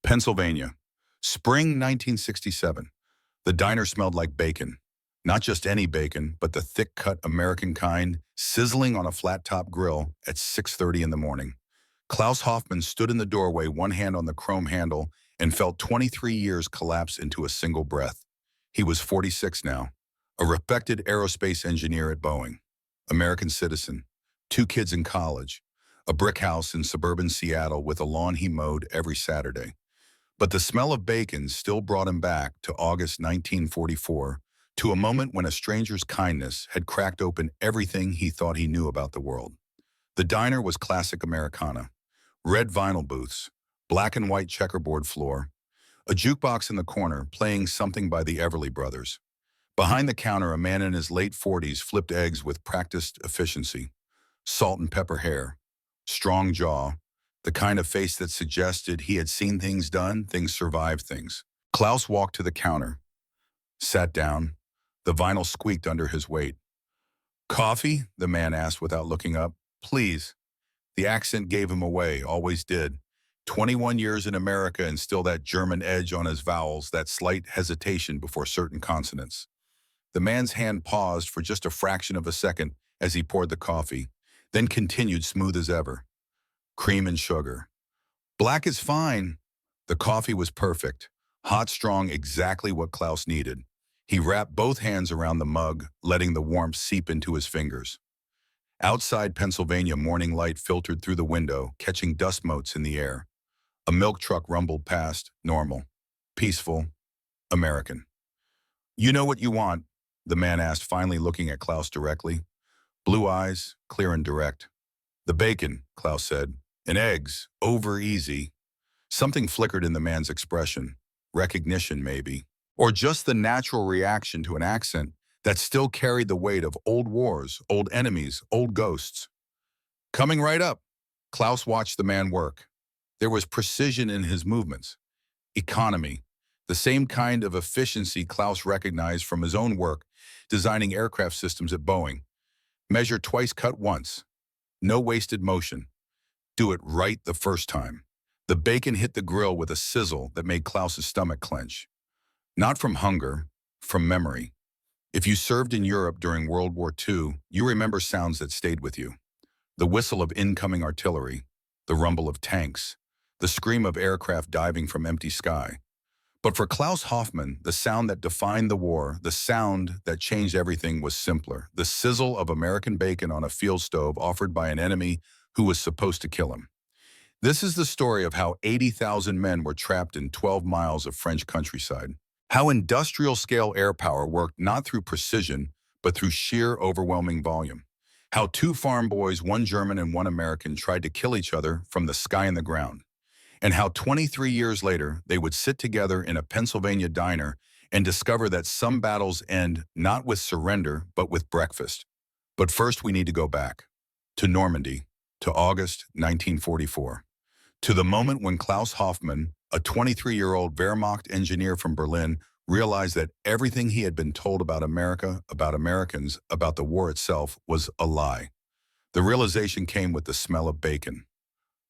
Pennsylvania. Spring 1967. The diner smelled like bacon. Not just any bacon, but the thick-cut American kind, sizzling on a flat-top grill at 6:30 in the morning. Klaus Hoffman stood in the doorway, one hand on the chrome handle, and felt 23 years collapse into a single breath. He was 46 now, a respected aerospace engineer at Boeing, American citizen, two kids in college, a brick house in suburban Seattle with a lawn he mowed every Saturday. But the smell of bacon still brought him back to August 1944, to a moment when a stranger's kindness had cracked open everything he thought he knew about the world. The diner was classic Americana. Red vinyl booths, black and white checkerboard floor, a jukebox in the corner playing something by the Everly Brothers. Behind the counter, a man in his late 40s flipped eggs with practiced efficiency. Salt and pepper hair, strong jaw, the kind of face that suggested he had seen things done, things survived things. Klaus walked to the counter, sat down. The vinyl squeaked under his weight. "Coffee?" the man asked without looking up. "Please." The accent gave him away, always did. 21 years in America and still that German edge on his vowels, that slight hesitation before certain consonants. The man's hand paused for just a fraction of a second as he poured the coffee, then continued smooth as ever. "Cream and sugar." "Black is fine." The coffee was perfect, hot, strong, exactly what Klaus needed. He wrapped both hands around the mug, letting the warmth seep into his fingers. Outside Pennsylvania, morning light filtered through the window, catching dust motes in the air. A milk truck rumbled past, normal, peaceful, American. "You know what you want?" the man asked, finally looking at Klaus directly. Blue eyes, clear and direct. "The bacon," Klaus said. "And eggs, over easy." Something flickered in the man's expression. Recognition, maybe. Or just the natural reaction to an accent that still carried the weight of old wars, old enemies, old ghosts. "Coming right up." Klaus watched the man work. There was precision in his movements. Economy. The same kind of efficiency Klaus recognized from his own work, designing aircraft systems at Boeing. Measure twice, cut once. No wasted motion. Do it right the first time. The bacon hit the grill with a sizzle that made Klaus's stomach clench. Not from hunger, from memory. If you served in Europe during World War II, you remember sounds that stayed with you. The whistle of incoming artillery, the rumble of tanks, the scream of aircraft diving from empty sky. But for Klaus Hoffman, the sound that defined the war, the sound that changed everything, was simpler. The sizzle of American bacon on a field stove offered by an enemy who was supposed to kill him. This is the story of how 80,000 men were trapped in 12 miles of French countryside. How industrial-scale air power worked not through precision, but through sheer overwhelming volume. How two farm boys, one German and one American, tried to kill each other from the sky and the ground. And how 23 years later, they would sit together in a Pennsylvania diner and discover that some battles end not with surrender, but with breakfast. But first, we need to go back to Normandy, to August 1944, to the moment when Klaus Hoffman, a 23-year-old Wehrmacht engineer from Berlin, realized that everything he had been told about America, about Americans, about the war itself was a lie. The realization came with the smell of bacon.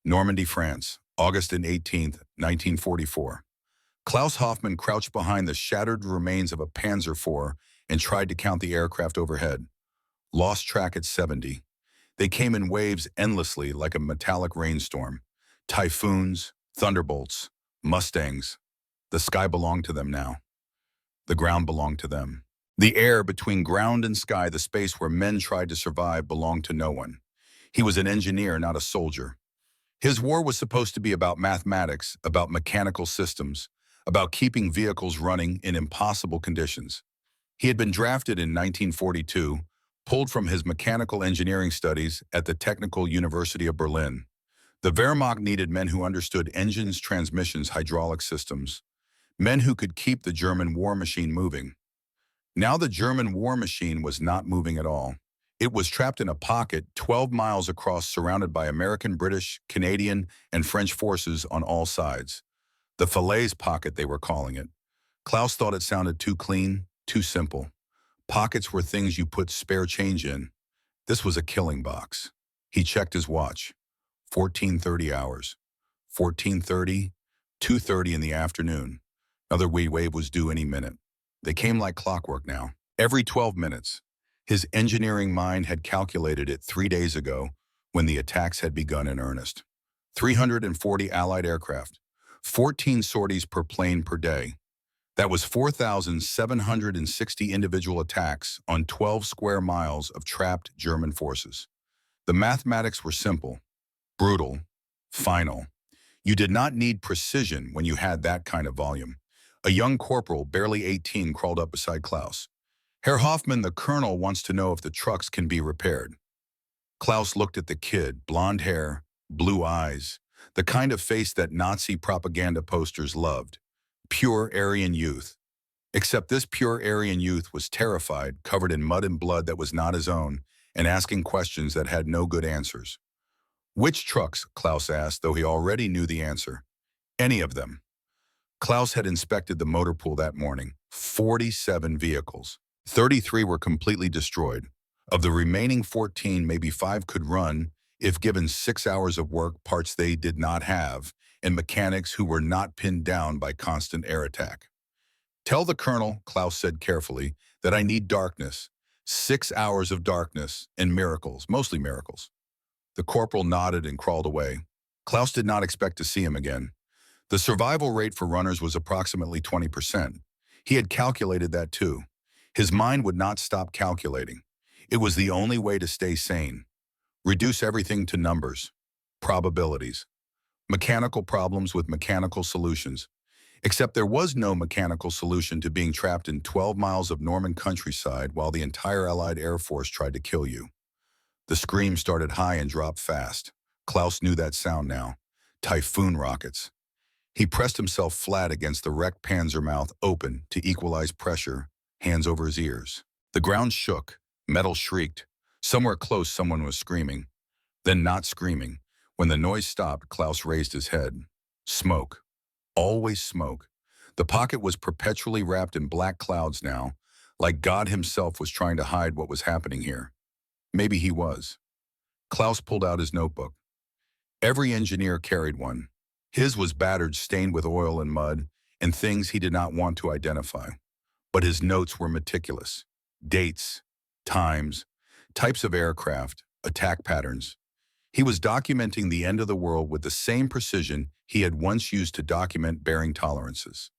Normandy, France, August 18th, 1944. Klaus Hoffman crouched behind the shattered remains of a Panzer IV and tried to count the aircraft overhead. Lost track at 70. They came in waves endlessly like a metallic rainstorm. Typhoons, thunderbolts, Mustangs. The sky belonged to them now. The ground belonged to them. The air between ground and sky, the space where men tried to survive, belonged to no one. He was an engineer, not a soldier. His war was supposed to be about mathematics, about mechanical systems, about keeping vehicles running in impossible conditions. He had been drafted in 1942, pulled from his mechanical engineering studies at the Technical University of Berlin. The Wehrmacht needed men who understood engines, transmissions, hydraulic systems, men who could keep the German war machine moving. Now the German war machine was not moving at all. It was trapped in a pocket 12 miles across, surrounded by American, British, Canadian, and French forces on all sides. The Falaise pocket, they were calling it. Klaus thought it sounded too clean, too simple. Pockets were things you put spare change in. This was a killing box. He checked his watch. 14:30 hours. 14:30, 2:30 in the afternoon. Another wave was due any minute. They came like clockwork now. Every 12 minutes. His engineering mind had calculated it 3 days ago when the attacks had begun in earnest. 340 Allied aircraft, 14 sorties per plane per day. That was 4,760 individual attacks on 12 square miles of trapped German forces. The mathematics were simple, brutal, final. You did not need precision when you had that kind of volume. A young corporal, barely 18, crawled up beside Klaus. Herr Hoffmann, the colonel, wants to know if the trucks can be repaired. Klaus looked at the kid, blonde hair, blue eyes, the kind of face that Nazi propaganda posters loved. Pure Aryan youth. Except this pure Aryan youth was terrified, covered in mud and blood that was not his own, and asking questions that had no good answers. Which trucks? Klaus asked, though he already knew the answer. Any of them. Klaus had inspected the motor pool that morning. 47 vehicles. 33 were completely destroyed. Of the remaining 14, maybe 5 could run if given 6 hours of work, parts they did not have, and mechanics who were not pinned down by constant air attack. Tell the colonel, Klaus said carefully, that I need darkness. 6 hours of darkness and miracles, mostly miracles. The corporal nodded and crawled away. Klaus did not expect to see him again. The survival rate for runners was approximately 20%. He had calculated that too. His mind would not stop calculating. It was the only way to stay sane. Reduce everything to numbers, probabilities, mechanical problems with mechanical solutions. Except there was no mechanical solution to being trapped in 12 miles of Norman countryside while the entire Allied Air Force tried to kill you. The scream started high and dropped fast. Klaus knew that sound now. Typhoon rockets. He pressed himself flat against the wrecked Panzer mouth open to equalize pressure, hands over his ears. The ground shook. Metal shrieked. Somewhere close someone was screaming. Then not screaming. When the noise stopped, Klaus raised his head. Smoke. Always smoke. The pocket was perpetually wrapped in black clouds now, like God himself was trying to hide what was happening here. Maybe he was. Klaus pulled out his notebook. Every engineer carried one. His was battered, stained with oil and mud, and things he did not want to identify. But his notes were meticulous. Dates, times, types of aircraft, attack patterns. He was documenting the end of the world with the same precision he had once used to document bearing tolerances.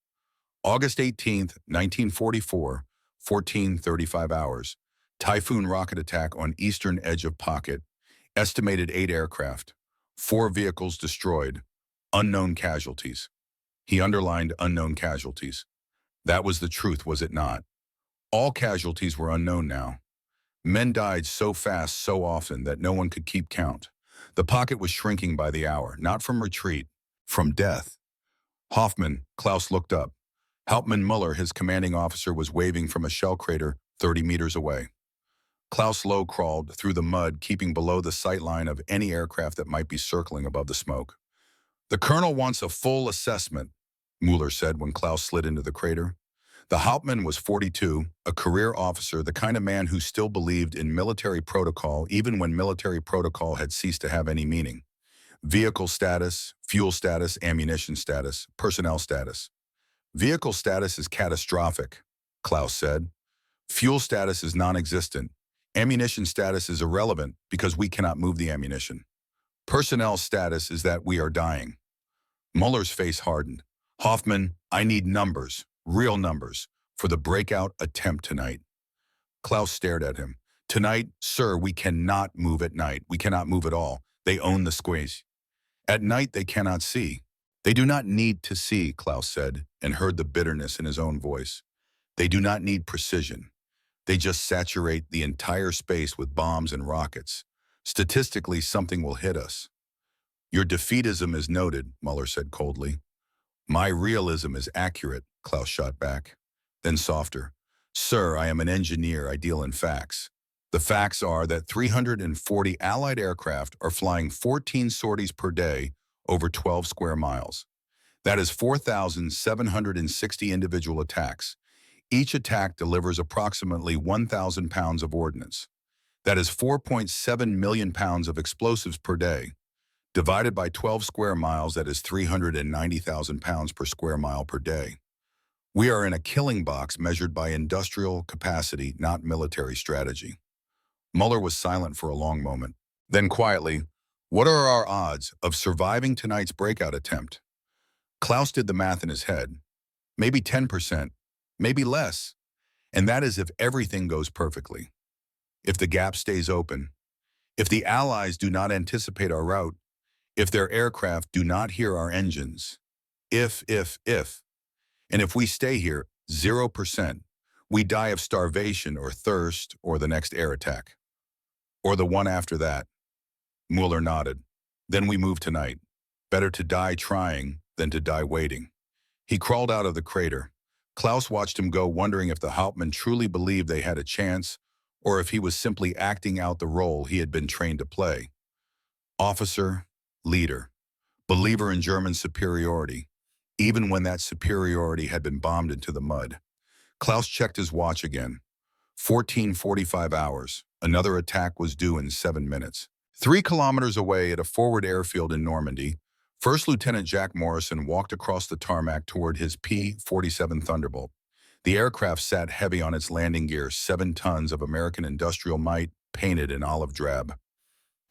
August 18th, 1944, 14:35 hours. Typhoon rocket attack on eastern edge of pocket. Estimated 8 aircraft. 4 vehicles destroyed. Unknown casualties. He underlined unknown casualties. That was the truth, was it not? All casualties were unknown now. Men died so fast, so often, that no one could keep count. The pocket was shrinking by the hour, not from retreat, from death. Hoffmann, Klaus looked up. Hauptmann Muller, his commanding officer, was waving from a shell crater 30 meters away. Klaus low crawled through the mud, keeping below the sight line of any aircraft that might be circling above the smoke. The colonel wants a full assessment, Muller said when Klaus slid into the crater. The Hauptmann was 42, a career officer, the kind of man who still believed in military protocol even when military protocol had ceased to have any meaning. Vehicle status, fuel status, ammunition status, personnel status. Vehicle status is catastrophic, Klaus said. Fuel status is non-existent. Ammunition status is irrelevant because we cannot move the ammunition. Personnel status is that we are dying. Muller's face hardened. Hoffmann, I need numbers, real numbers, for the breakout attempt tonight. Klaus stared at him. Tonight, sir, we cannot move at night. We cannot move at all. They own the squeeze. At night, they cannot see. They do not need to see, Klaus said, and heard the bitterness in his own voice. They do not need precision. They just saturate the entire space with bombs and rockets. Statistically, something will hit us. Your defeatism is noted, Muller said coldly. My realism is accurate, Klaus shot back. Then softer. Sir, I am an engineer. I deal in facts. The facts are that 340 Allied aircraft are flying 14 sorties per day over 12 square miles. That is 4,760 individual attacks. Each attack delivers approximately 1,000 pounds of ordnance. That is 4.7 million pounds of explosives per day. Divided by 12 square miles, that is 390,000 pounds per square mile per day. We are in a killing box measured by industrial capacity, not military strategy. Mueller was silent for a long moment. Then quietly, what are our odds of surviving tonight's breakout attempt? Klaus did the math in his head. Maybe 10%, maybe less. And that is if everything goes perfectly. If the gap stays open, if the Allies do not anticipate our route, if their aircraft do not hear our engines, if. And if we stay here, 0%, we die of starvation or thirst or the next air attack. Or the one after that. Mueller nodded. Then we move tonight. Better to die trying than to die waiting. He crawled out of the crater. Klaus watched him go, wondering if the Hauptmann truly believed they had a chance or if he was simply acting out the role he had been trained to play. Officer, leader, believer in German superiority, even when that superiority had been bombed into the mud. Klaus checked his watch again. 14:45 hours. Another attack was due in 7 minutes. 3 kilometers away at a forward airfield in Normandy, First Lieutenant Jack Morrison walked across the tarmac toward his P-47 Thunderbolt. The aircraft sat heavy on its landing gear, 7 tons of American industrial might, painted in olive drab.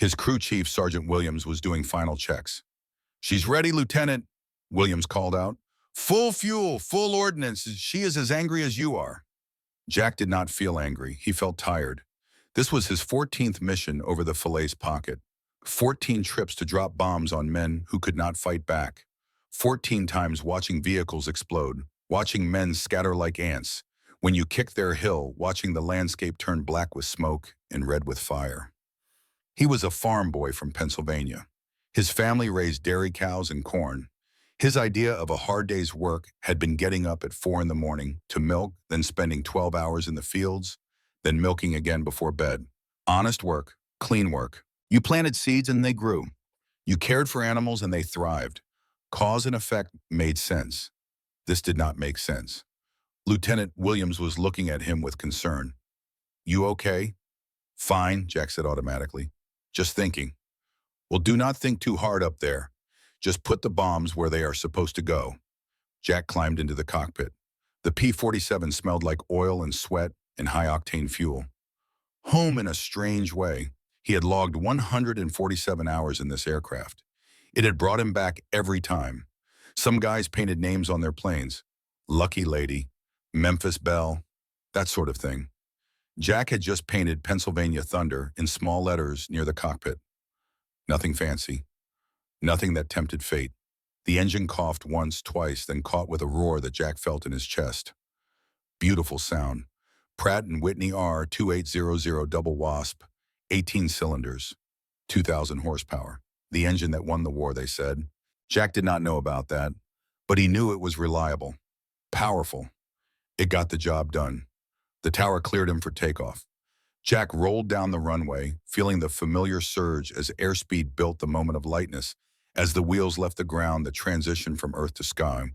His crew chief, Sergeant Williams, was doing final checks. "She's ready, Lieutenant," Williams called out. "Full fuel, full ordnance. She is as angry as you are." Jack did not feel angry. He felt tired. This was his 14th mission over the Falaise Pocket. 14 trips to drop bombs on men who could not fight back. 14 times watching vehicles explode, watching men scatter like ants. When you kick their hill, watching the landscape turn black with smoke and red with fire. He was a farm boy from Pennsylvania. His family raised dairy cows and corn. His idea of a hard day's work had been getting up at 4 in the morning to milk, then spending 12 hours in the fields, then milking again before bed. Honest work, clean work. You planted seeds and they grew. You cared for animals and they thrived. Cause and effect made sense. This did not make sense. Lieutenant Williams was looking at him with concern. "You okay?" "Fine," Jack said automatically. "Just thinking." "Well, do not think too hard up there. Just put the bombs where they are supposed to go." Jack climbed into the cockpit. The P-47 smelled like oil and sweat and high-octane fuel. Home in a strange way. He had logged 147 hours in this aircraft. It had brought him back every time. Some guys painted names on their planes. Lucky Lady, Memphis Belle, that sort of thing. Jack had just painted Pennsylvania Thunder in small letters near the cockpit. Nothing fancy. Nothing that tempted fate. The engine coughed once, twice, then caught with a roar that Jack felt in his chest. Beautiful sound. Pratt & Whitney R2800 Double Wasp, 18 cylinders, 2,000 horsepower. The engine that won the war, they said. Jack did not know about that, but he knew it was reliable, powerful. It got the job done. The tower cleared him for takeoff. Jack rolled down the runway, feeling the familiar surge as airspeed built the moment of lightness, as the wheels left the ground, the transition from earth to sky.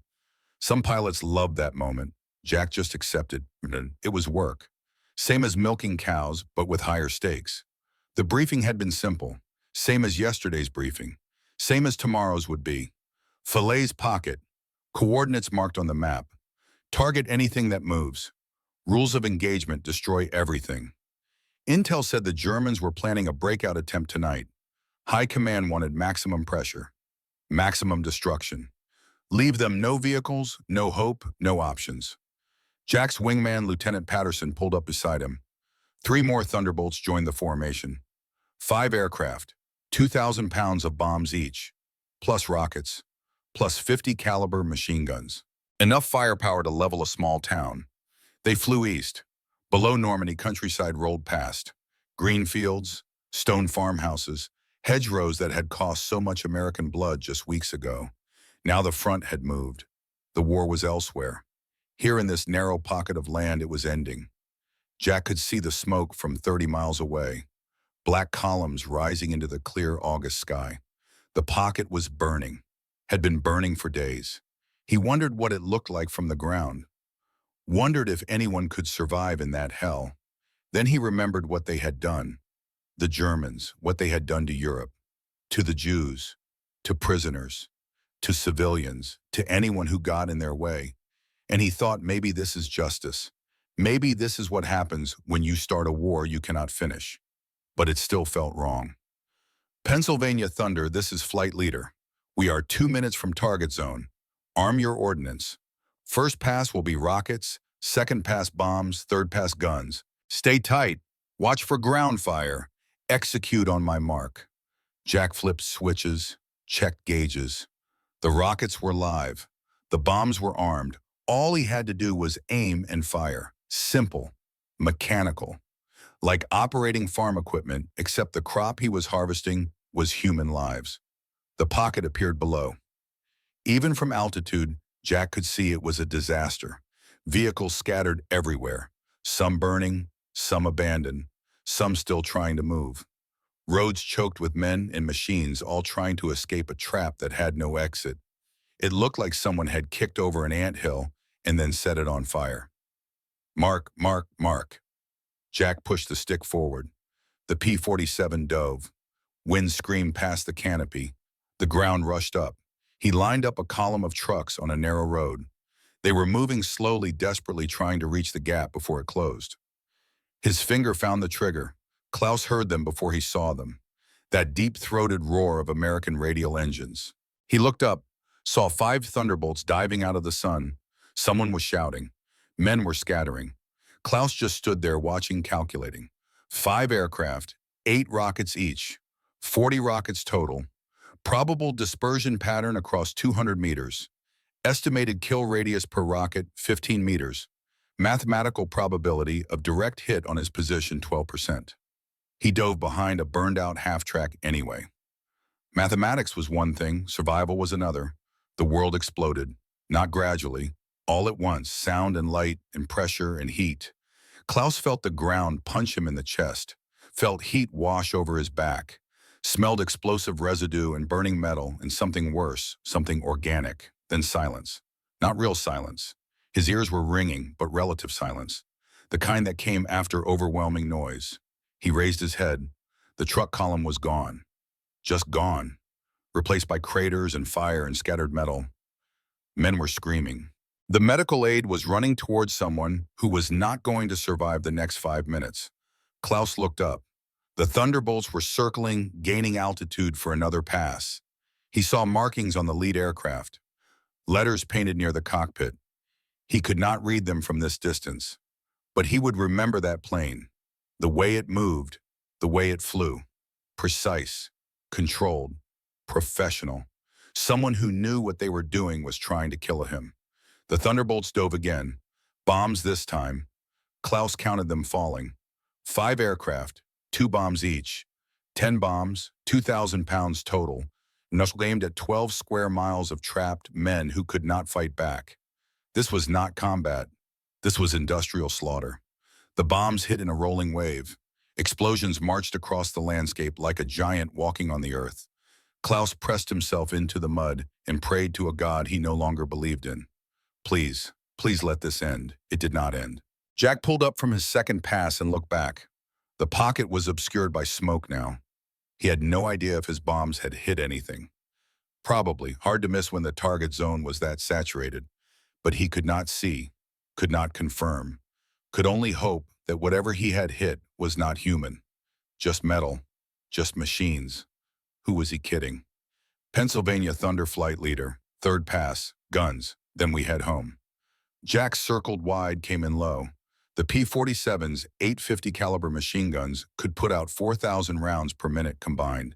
Some pilots loved that moment. Jack just accepted. It was work. Same as milking cows, but with higher stakes. The briefing had been simple. Same as yesterday's briefing. Same as tomorrow's would be. Falaise Pocket. Coordinates marked on the map. Target anything that moves. Rules of engagement: destroy everything. Intel said the Germans were planning a breakout attempt tonight. High command wanted maximum pressure. Maximum destruction. Leave them no vehicles, no hope, no options. Jack's wingman, Lieutenant Patterson, pulled up beside him. 3 more Thunderbolts joined the formation. 5 aircraft, 2,000 pounds of bombs each, plus rockets, plus 50 caliber machine guns. Enough firepower to level a small town. They flew east. Below Normandy, countryside rolled past. Green fields, stone farmhouses, hedgerows that had cost so much American blood just weeks ago. Now the front had moved. The war was elsewhere. Here in this narrow pocket of land, it was ending. Jack could see the smoke from 30 miles away. Black columns rising into the clear August sky. The pocket was burning, had been burning for days. He wondered what it looked like from the ground. Wondered if anyone could survive in that hell. Then he remembered what they had done. The Germans, what they had done to Europe, to the Jews, to prisoners, to civilians, to anyone who got in their way. And he thought maybe this is justice. Maybe this is what happens when you start a war you cannot finish. But it still felt wrong. Pennsylvania Thunder, this is Flight Leader. We are 2 minutes from target zone. Arm your ordnance. First pass will be rockets, second pass bombs, third pass guns. Stay tight. Watch for ground fire. Execute on my mark. Jack flipped switches, checked gauges. The rockets were live. The bombs were armed. All he had to do was aim and fire. Simple. Mechanical. Like operating farm equipment, except the crop he was harvesting was human lives. The pocket appeared below. Even from altitude, Jack could see it was a disaster. Vehicles scattered everywhere. Some burning, some abandoned, some still trying to move. Roads choked with men and machines all trying to escape a trap that had no exit. It looked like someone had kicked over an anthill and then set it on fire. Mark, mark, mark. Jack pushed the stick forward. The P-47 dove. Wind screamed past the canopy. The ground rushed up. He lined up a column of trucks on a narrow road. They were moving slowly, desperately trying to reach the gap before it closed. His finger found the trigger. Klaus heard them before he saw them. That deep-throated roar of American radial engines. He looked up, saw 5 Thunderbolts diving out of the sun. Someone was shouting. Men were scattering. Klaus just stood there watching, calculating. 5 aircraft, 8 rockets each. 40 rockets total. Probable dispersion pattern across 200 meters. Estimated kill radius per rocket, 15 meters. Mathematical probability of direct hit on his position, 12%. He dove behind a burned-out half-track anyway. Mathematics was one thing, survival was another. The world exploded, not gradually, all at once, sound and light and pressure and heat. Klaus felt the ground punch him in the chest, felt heat wash over his back, smelled explosive residue and burning metal and something worse, something organic, then silence. Not real silence. His ears were ringing, but relative silence, the kind that came after overwhelming noise. He raised his head. The truck column was gone. Just gone. Replaced by craters and fire and scattered metal. Men were screaming. The medical aide was running towards someone who was not going to survive the next 5 minutes. Klaus looked up. The Thunderbolts were circling, gaining altitude for another pass. He saw markings on the lead aircraft. Letters painted near the cockpit. He could not read them from this distance. But he would remember that plane. The way it moved, the way it flew. Precise, controlled, professional. Someone who knew what they were doing was trying to kill him. The Thunderbolts dove again. Bombs this time. Klaus counted them falling. 5 aircraft, 2 bombs each. 10 bombs, 2,000 pounds total. Nuzzle aimed at 12 square miles of trapped men who could not fight back. This was not combat. This was industrial slaughter. The bombs hit in a rolling wave. Explosions marched across the landscape like a giant walking on the earth. Klaus pressed himself into the mud and prayed to a God he no longer believed in. Please, please let this end. It did not end. Jack pulled up from his second pass and looked back. The pocket was obscured by smoke now. He had no idea if his bombs had hit anything. Probably, hard to miss when the target zone was that saturated. But he could not see, could not confirm, could only hope that whatever he had hit was not human. Just metal, just machines. Who was he kidding? Pennsylvania Thunder Flight Leader, 3rd pass, guns, then we head home. Jack circled wide, came in low. The P-47's 850 caliber machine guns could put out 4,000 rounds per minute combined.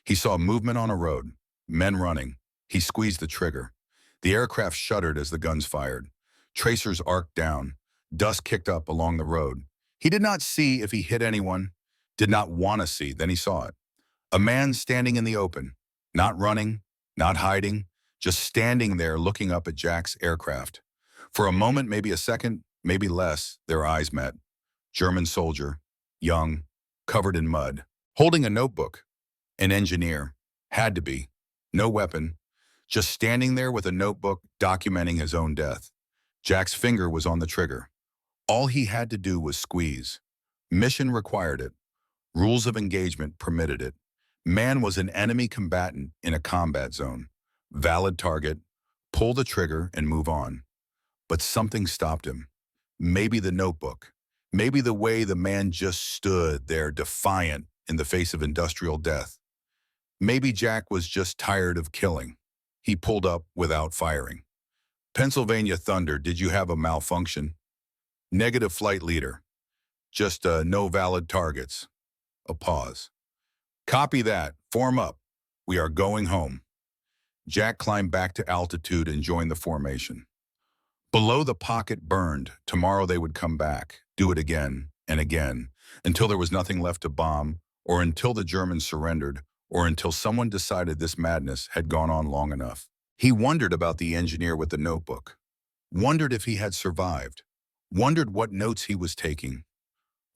He saw movement on a road, men running. He squeezed the trigger. The aircraft shuddered as the guns fired. Tracers arced down. Dust kicked up along the road. He did not see if he hit anyone, did not want to see, then he saw it. A man standing in the open, not running, not hiding, just standing there looking up at Jack's aircraft. For a moment, maybe a second, maybe less, their eyes met. German soldier, young, covered in mud, holding a notebook. An engineer, had to be. No weapon, just standing there with a notebook documenting his own death. Jack's finger was on the trigger. All he had to do was squeeze. Mission required it. Rules of engagement permitted it. Man was an enemy combatant in a combat zone. Valid target, pull the trigger and move on. But something stopped him. Maybe the notebook. Maybe the way the man just stood there defiant in the face of industrial death. Maybe Jack was just tired of killing. He pulled up without firing. Pennsylvania Thunder, did you have a malfunction? Negative flight leader. Just no valid targets. A pause. Copy that. Form up. We are going home. Jack climbed back to altitude and joined the formation. Below, the pocket burned. Tomorrow they would come back, do it again and again, until there was nothing left to bomb, or until the Germans surrendered, or until someone decided this madness had gone on long enough. He wondered about the engineer with the notebook, wondered if he had survived, wondered what notes he was taking,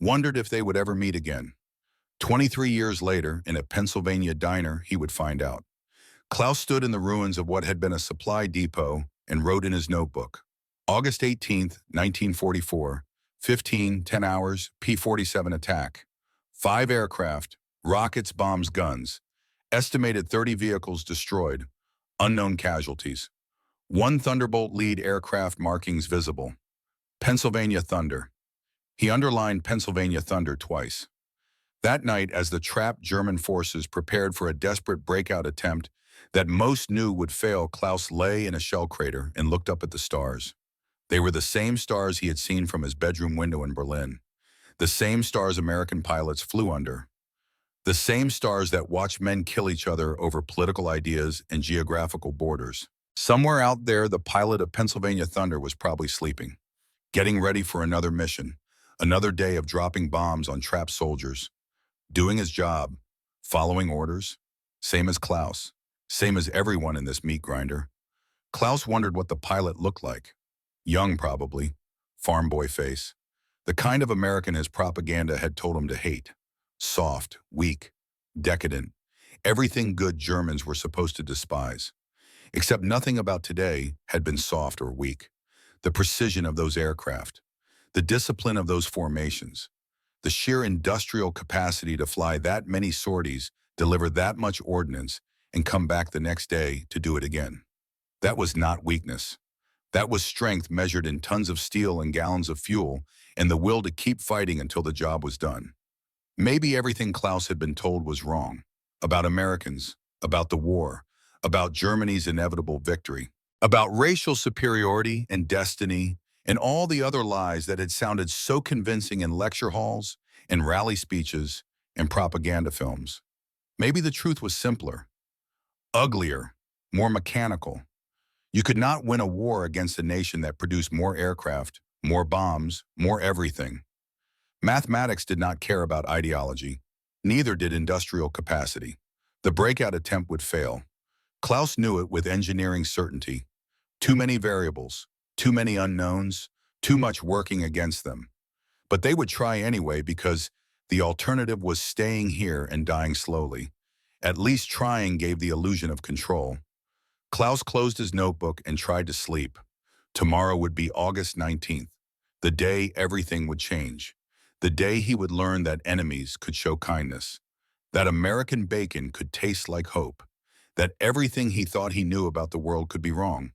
wondered if they would ever meet again. 23 years later, in a Pennsylvania diner, he would find out. Klaus stood in the ruins of what had been a supply depot and wrote in his notebook, August 18th, 1944, 10 hours, P-47 attack. 5 aircraft, rockets, bombs, guns. Estimated 30 vehicles destroyed. Unknown casualties. 1 Thunderbolt lead aircraft markings visible. Pennsylvania Thunder. He underlined Pennsylvania Thunder twice. That night, as the trapped German forces prepared for a desperate breakout attempt that most knew would fail, Klaus lay in a shell crater and looked up at the stars. They were the same stars he had seen from his bedroom window in Berlin. The same stars American pilots flew under. The same stars that watched men kill each other over political ideas and geographical borders. Somewhere out there, the pilot of Pennsylvania Thunder was probably sleeping, getting ready for another mission, another day of dropping bombs on trapped soldiers, doing his job, following orders, same as Klaus, same as everyone in this meat grinder. Klaus wondered what the pilot looked like. Young, probably, farm boy face, the kind of American his propaganda had told him to hate. Soft, weak, decadent, everything good Germans were supposed to despise. Except nothing about today had been soft or weak. The precision of those aircraft, the discipline of those formations, the sheer industrial capacity to fly that many sorties, deliver that much ordnance, and come back the next day to do it again. That was not weakness. That was strength measured in tons of steel and gallons of fuel, and the will to keep fighting until the job was done. Maybe everything Klaus had been told was wrong. About Americans, about the war, about Germany's inevitable victory, about racial superiority and destiny, and all the other lies that had sounded so convincing in lecture halls and rally speeches and propaganda films. Maybe the truth was simpler, uglier, more mechanical. You could not win a war against a nation that produced more aircraft, more bombs, more everything. Mathematics did not care about ideology. Neither did industrial capacity. The breakout attempt would fail. Klaus knew it with engineering certainty. Too many variables, too many unknowns, too much working against them. But they would try anyway because the alternative was staying here and dying slowly. At least trying gave the illusion of control. Klaus closed his notebook and tried to sleep. Tomorrow would be August 19th, the day everything would change, the day he would learn that enemies could show kindness, that American bacon could taste like hope, that everything he thought he knew about the world could be wrong.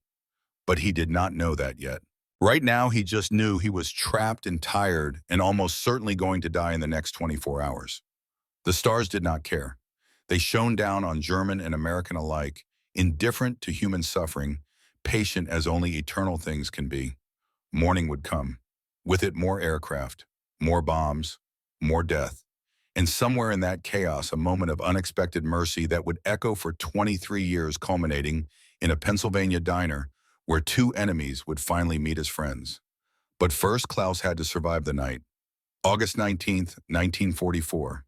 But he did not know that yet. Right now, he just knew he was trapped and tired and almost certainly going to die in the next 24 hours. The stars did not care. They shone down on German and American alike, indifferent to human suffering, patient as only eternal things can be. Morning would come. With it, more aircraft, more bombs, more death. And somewhere in that chaos, a moment of unexpected mercy that would echo for 23 years, culminating in a Pennsylvania diner where 2 enemies would finally meet as friends. But first, Klaus had to survive the night. August 19th, 1944.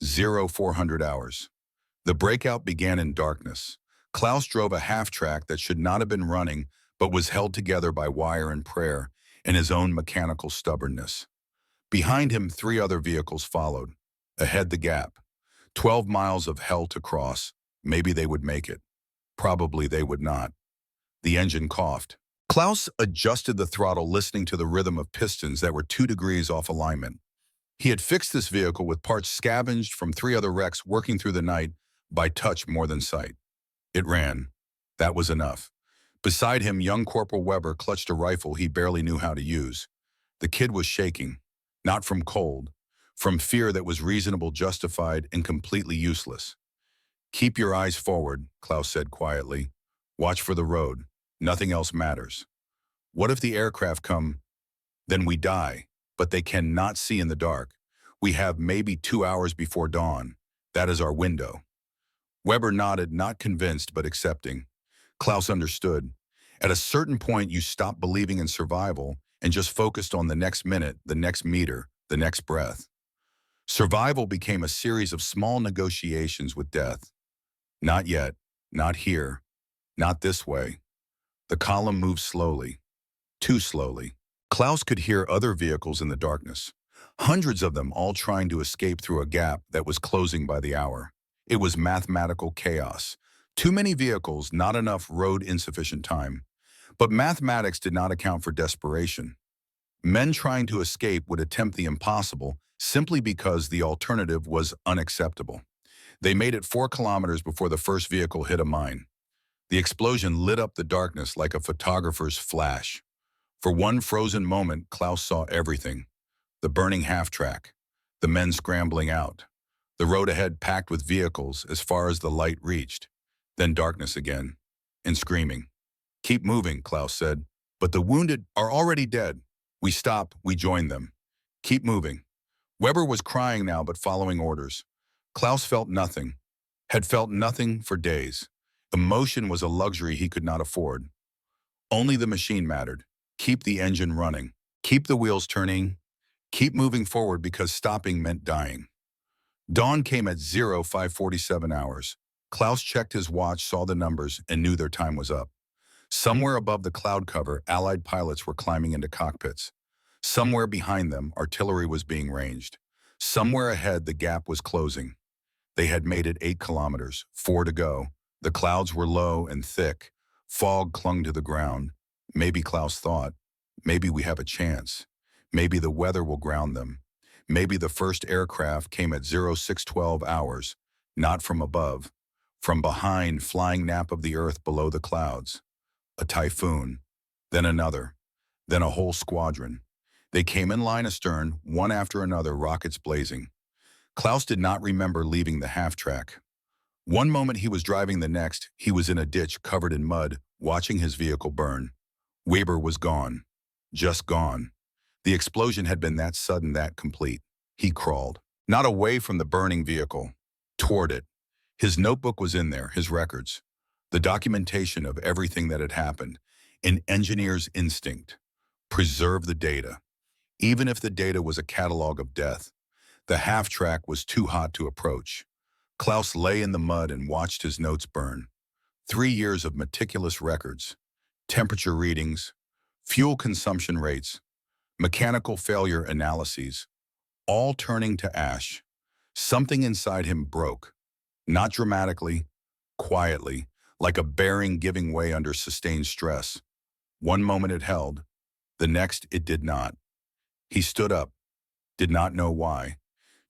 0400 hours. The breakout began in darkness. Klaus drove a half-track that should not have been running, but was held together by wire and prayer and his own mechanical stubbornness. Behind him, 3 other vehicles followed. Ahead, the gap. 12 miles of hell to cross. Maybe they would make it. Probably they would not. The engine coughed. Klaus adjusted the throttle, listening to the rhythm of pistons that were 2 degrees off alignment. He had fixed this vehicle with parts scavenged from 3 other wrecks working through the night, by touch more than sight. It ran. That was enough. Beside him, young Corporal Weber clutched a rifle he barely knew how to use. The kid was shaking, not from cold, from fear that was reasonable, justified, and completely useless. Keep your eyes forward, Klaus said quietly. Watch for the road. Nothing else matters. What if the aircraft come? Then we die, but they cannot see in the dark. We have maybe 2 hours before dawn. That is our window. Weber nodded, not convinced but accepting. Klaus understood. At a certain point, you stopped believing in survival and just focused on the next minute, the next meter, the next breath. Survival became a series of small negotiations with death. Not yet, not here, not this way. The column moved slowly, too slowly. Klaus could hear other vehicles in the darkness, hundreds of them all trying to escape through a gap that was closing by the hour. It was mathematical chaos. Too many vehicles, not enough road, insufficient time. But mathematics did not account for desperation. Men trying to escape would attempt the impossible simply because the alternative was unacceptable. They made it 4 kilometers before the first vehicle hit a mine. The explosion lit up the darkness like a photographer's flash. For one frozen moment, Klaus saw everything. The burning half-track, the men scrambling out, the road ahead packed with vehicles as far as the light reached. Then darkness again, and screaming. Keep moving, Klaus said. But the wounded are already dead. We stop, we join them. Keep moving. Weber was crying now but following orders. Klaus felt nothing, had felt nothing for days. Emotion was a luxury he could not afford. Only the machine mattered. Keep the engine running. Keep the wheels turning. Keep moving forward because stopping meant dying. Dawn came at 05:47 hours. Klaus checked his watch, saw the numbers, and knew their time was up. Somewhere above the cloud cover, Allied pilots were climbing into cockpits. Somewhere behind them, artillery was being ranged. Somewhere ahead, the gap was closing. They had made it 8 kilometers, 4 to go. The clouds were low and thick. Fog clung to the ground. Maybe, Klaus thought, maybe we have a chance. Maybe the weather will ground them. Maybe the first aircraft came at 06:12 hours, not from above, from behind, flying nap of the earth below the clouds. A typhoon, then another, then a whole squadron. They came in line astern, one after another, rockets blazing. Klaus did not remember leaving the half-track. One moment he was driving, the next, he was in a ditch covered in mud, watching his vehicle burn. Weber was gone. Just gone. The explosion had been that sudden, that complete. He crawled, not away from the burning vehicle, toward it. His notebook was in there, his records, the documentation of everything that had happened. An engineer's instinct. Preserve the data. Even if the data was a catalog of death, the half-track was too hot to approach. Klaus lay in the mud and watched his notes burn. 3 years of meticulous records, temperature readings, fuel consumption rates, mechanical failure analyses, all turning to ash. Something inside him broke, not dramatically, quietly, like a bearing giving way under sustained stress. One moment it held, the next it did not. He stood up, did not know why.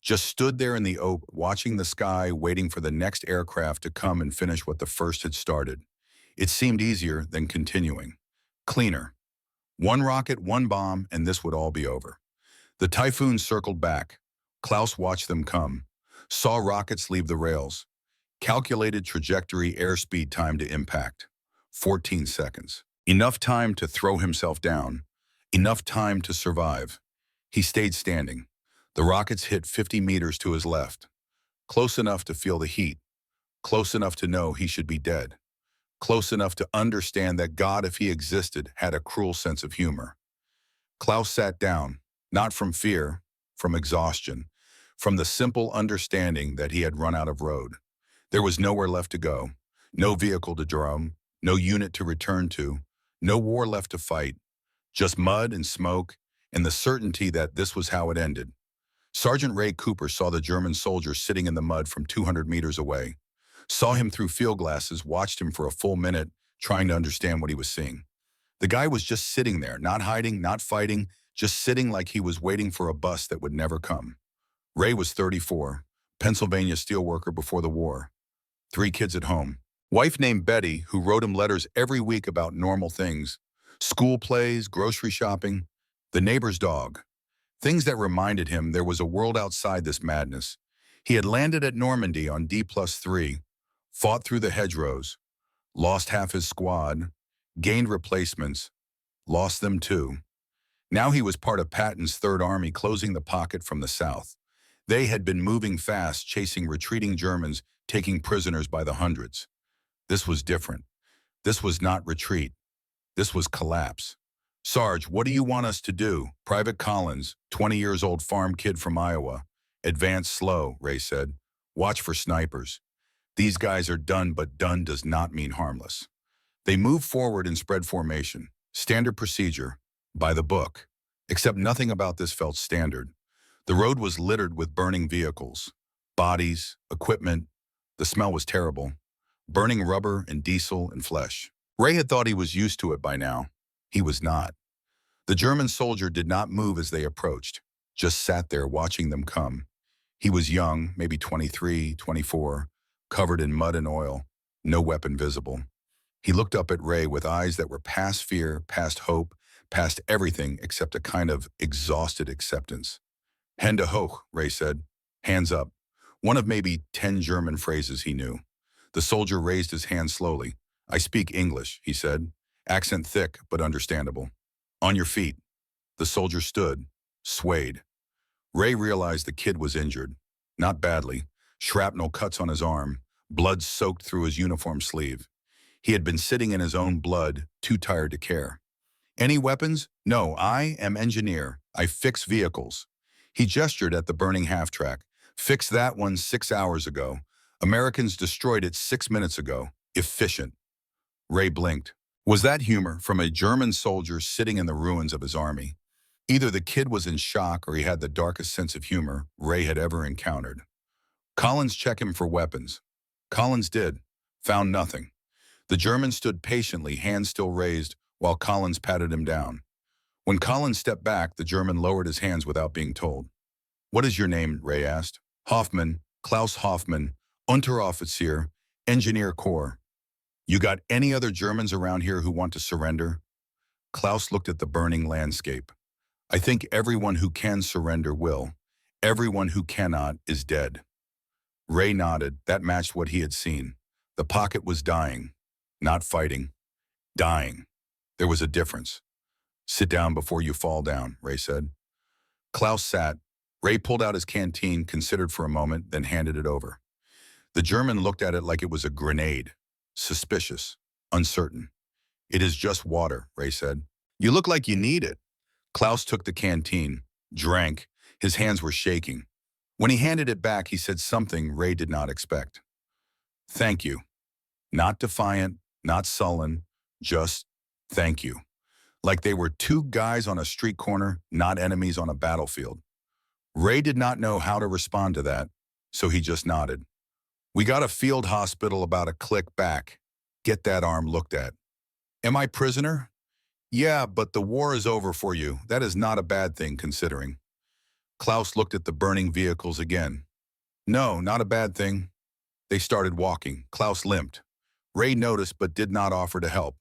Just stood there in the open, watching the sky, waiting for the next aircraft to come and finish what the first had started. It seemed easier than continuing. Cleaner. One rocket, one bomb, and this would all be over. The typhoon circled back. Klaus watched them come, saw rockets leave the rails. Calculated trajectory, airspeed, time to impact. 14 seconds. Enough time to throw himself down. Enough time to survive. He stayed standing. The rockets hit 50 meters to his left. Close enough to feel the heat. Close enough to know he should be dead. Close enough to understand that God, if he existed, had a cruel sense of humor. Klaus sat down, not from fear, from exhaustion, from the simple understanding that he had run out of road. There was nowhere left to go, no vehicle to drum, no unit to return to, no war left to fight, just mud and smoke and the certainty that this was how it ended. Sergeant Ray Cooper saw the German soldier sitting in the mud from 200 meters away, saw him through field glasses, watched him for a full minute, trying to understand what he was seeing. The guy was just sitting there, not hiding, not fighting, just sitting like he was waiting for a bus that would never come. Ray was 34, Pennsylvania steelworker before the war. 3 kids at home. Wife named Betty, who wrote him letters every week about normal things. School plays, grocery shopping, the neighbor's dog. Things that reminded him there was a world outside this madness. He had landed at Normandy on D+3, fought through the hedgerows, lost half his squad, gained replacements, lost them too. Now he was part of Patton's Third Army closing the pocket from the south. They had been moving fast, chasing retreating Germans, taking prisoners by the hundreds. This was different. This was not retreat. This was collapse. Sarge, what do you want us to do? Private Collins, 20 years old farm kid from Iowa. Advance slow, Ray said. Watch for snipers. These guys are done, but done does not mean harmless. They moved forward in spread formation. Standard procedure. By the book. Except nothing about this felt standard. The road was littered with burning vehicles. Bodies, equipment. The smell was terrible. Burning rubber and diesel and flesh. Ray had thought he was used to it by now. He was not. The German soldier did not move as they approached, just sat there watching them come. He was young, maybe 23, 24, covered in mud and oil, no weapon visible. He looked up at Ray with eyes that were past fear, past hope, past everything except a kind of exhausted acceptance. Hände hoch, Ray said. Hands up. One of maybe 10 German phrases he knew. The soldier raised his hand slowly. I speak English, he said. Accent thick, but understandable. On your feet. The soldier stood, swayed. Ray realized the kid was injured. Not badly. Shrapnel cuts on his arm, blood soaked through his uniform sleeve. He had been sitting in his own blood, too tired to care. Any weapons? No, I am engineer. I fix vehicles. He gestured at the burning half-track. Fixed that one 6 hours ago. Americans destroyed it 6 minutes ago. Efficient. Ray blinked. Was that humor from a German soldier sitting in the ruins of his army? Either the kid was in shock or he had the darkest sense of humor Ray had ever encountered. Collins checked him for weapons. Collins did. Found nothing. The German stood patiently, hands still raised, while Collins patted him down. When Collins stepped back, the German lowered his hands without being told. What is your name? Ray asked. Hoffman, Klaus Hoffman, Unteroffizier, Engineer Corps. You got any other Germans around here who want to surrender? Klaus looked at the burning landscape. I think everyone who can surrender will. Everyone who cannot is dead. Ray nodded. That matched what he had seen. The pocket was dying. Not fighting. Dying. There was a difference. Sit down before you fall down, Ray said. Klaus sat. Ray pulled out his canteen, considered for a moment, then handed it over. The German looked at it like it was a grenade. Suspicious. Uncertain. It is just water, Ray said. You look like you need it. Klaus took the canteen, drank. His hands were shaking. When he handed it back, he said something Ray did not expect. Thank you. Not defiant, not sullen, just thank you. Like they were two guys on a street corner, not enemies on a battlefield. Ray did not know how to respond to that, so he just nodded. We got a field hospital about a click back. Get that arm looked at. Am I prisoner? Yeah, but the war is over for you. That is not a bad thing, considering. Klaus looked at the burning vehicles again. No, not a bad thing. They started walking. Klaus limped. Ray noticed but did not offer to help.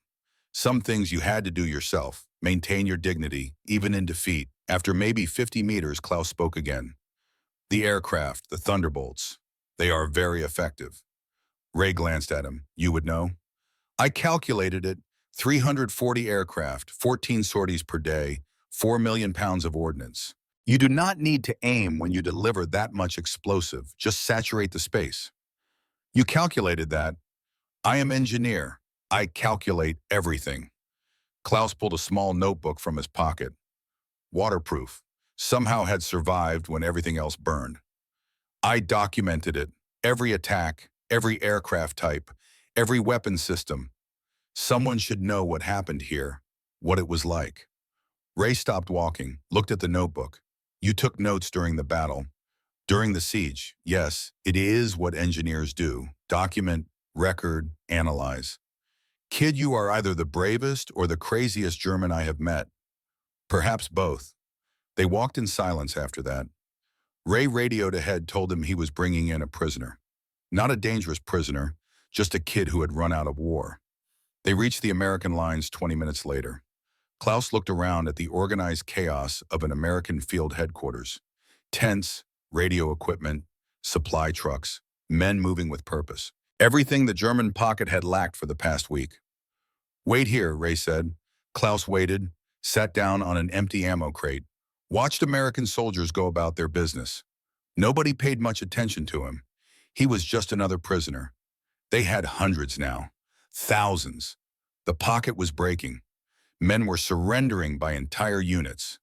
Some things you had to do yourself. Maintain your dignity, even in defeat. After maybe 50 meters, Klaus spoke again. The aircraft, the Thunderbolts. They are very effective. Ray glanced at him. You would know? I calculated it. 340 aircraft, 14 sorties per day, 4 million pounds of ordnance. You do not need to aim when you deliver that much explosive. Just saturate the space. You calculated that. I am engineer. I calculate everything. Klaus pulled a small notebook from his pocket. Waterproof. Somehow had survived when everything else burned. I documented it. Every attack, every aircraft type, every weapon system. Someone should know what happened here, what it was like. Ray stopped walking, looked at the notebook. You took notes during the battle. During the siege, yes, it is what engineers do. Document, record, analyze. Kid, you are either the bravest or the craziest German I have met. Perhaps both. They walked in silence after that. Ray radioed ahead, told him he was bringing in a prisoner. Not a dangerous prisoner, just a kid who had run out of war. They reached the American lines 20 minutes later. Klaus looked around at the organized chaos of an American field headquarters. Tents, radio equipment, supply trucks, men moving with purpose. Everything the German pocket had lacked for the past week. "Wait here," Ray said. Klaus waited, sat down on an empty ammo crate, watched American soldiers go about their business. Nobody paid much attention to him. He was just another prisoner. They had hundreds now, thousands. The pocket was breaking. Men were surrendering by entire units.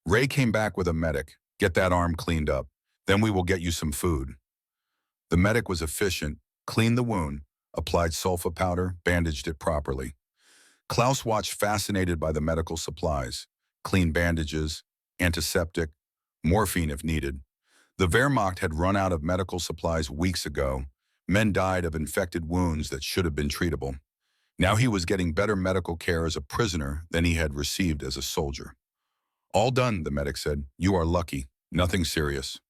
Ray came back with a medic. "Get that arm cleaned up. Then we will get you some food." The medic was efficient, cleaned the wound, applied sulfa powder, bandaged it properly. Klaus watched fascinated by the medical supplies, clean bandages, antiseptic, morphine if needed. The Wehrmacht had run out of medical supplies weeks ago. Men died of infected wounds that should have been treatable. Now he was getting better medical care as a prisoner than he had received as a soldier. "All done," the medic said. "You are lucky. Nothing serious."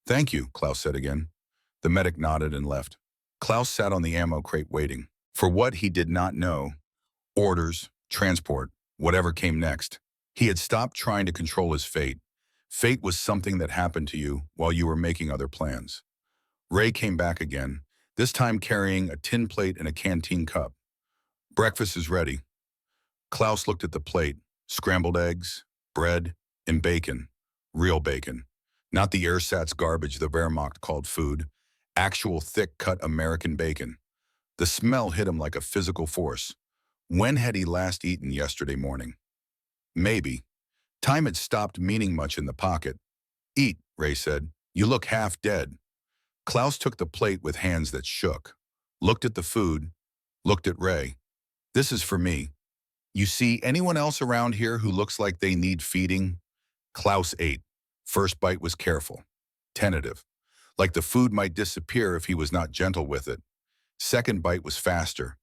"Thank you," Klaus said again. The medic nodded and left. Klaus sat on the ammo crate waiting. For what he did not know, orders, transport, whatever came next. He had stopped trying to control his fate. Fate was something that happened to you while you were making other plans. Ray came back again, this time carrying a tin plate and a canteen cup. "Breakfast is ready." Klaus looked at the plate. Scrambled eggs, bread, and bacon. Real bacon. Not the ersatz garbage the Wehrmacht called food. Actual thick-cut American bacon. The smell hit him like a physical force. When had he last eaten? Yesterday morning? Maybe. Time had stopped meaning much in the pocket. "Eat," Ray said. "You look half dead." Klaus took the plate with hands that shook. Looked at the food. Looked at Ray. "This is for me. You see anyone else around here who looks like they need feeding?" Klaus ate. First bite was careful. Tentative. Like the food might disappear if he was not gentle with it. Second bite was faster.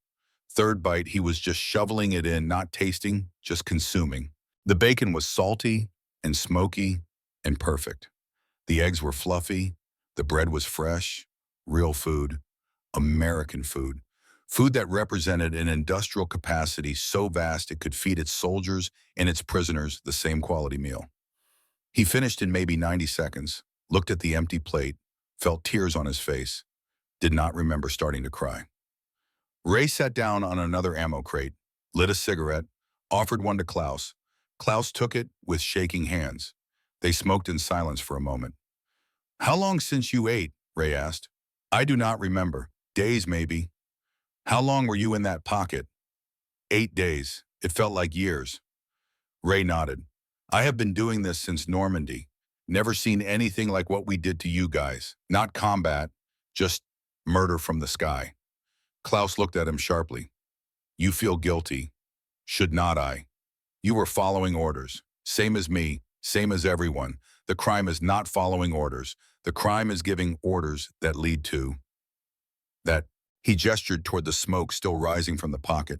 Third bite, he was just shoveling it in, not tasting, just consuming. The bacon was salty and smoky and perfect. The eggs were fluffy. The bread was fresh. Real food. American food. Food that represented an industrial capacity so vast it could feed its soldiers and its prisoners the same quality meal. He finished in maybe 90 seconds, looked at the empty plate, felt tears on his face, did not remember starting to cry. Ray sat down on another ammo crate, lit a cigarette, offered one to Klaus. Klaus took it with shaking hands. They smoked in silence for a moment. "How long since you ate?" Ray asked. "I do not remember. Days, maybe." "How long were you in that pocket?" 8 days. It felt like years." Ray nodded. "I have been doing this since Normandy. Never seen anything like what we did to you guys. Not combat, just murder from the sky." Klaus looked at him sharply. "You feel guilty. Should not I? You were following orders. Same as me, same as everyone. The crime is not following orders. The crime is giving orders that lead to that." He gestured toward the smoke still rising from the pocket.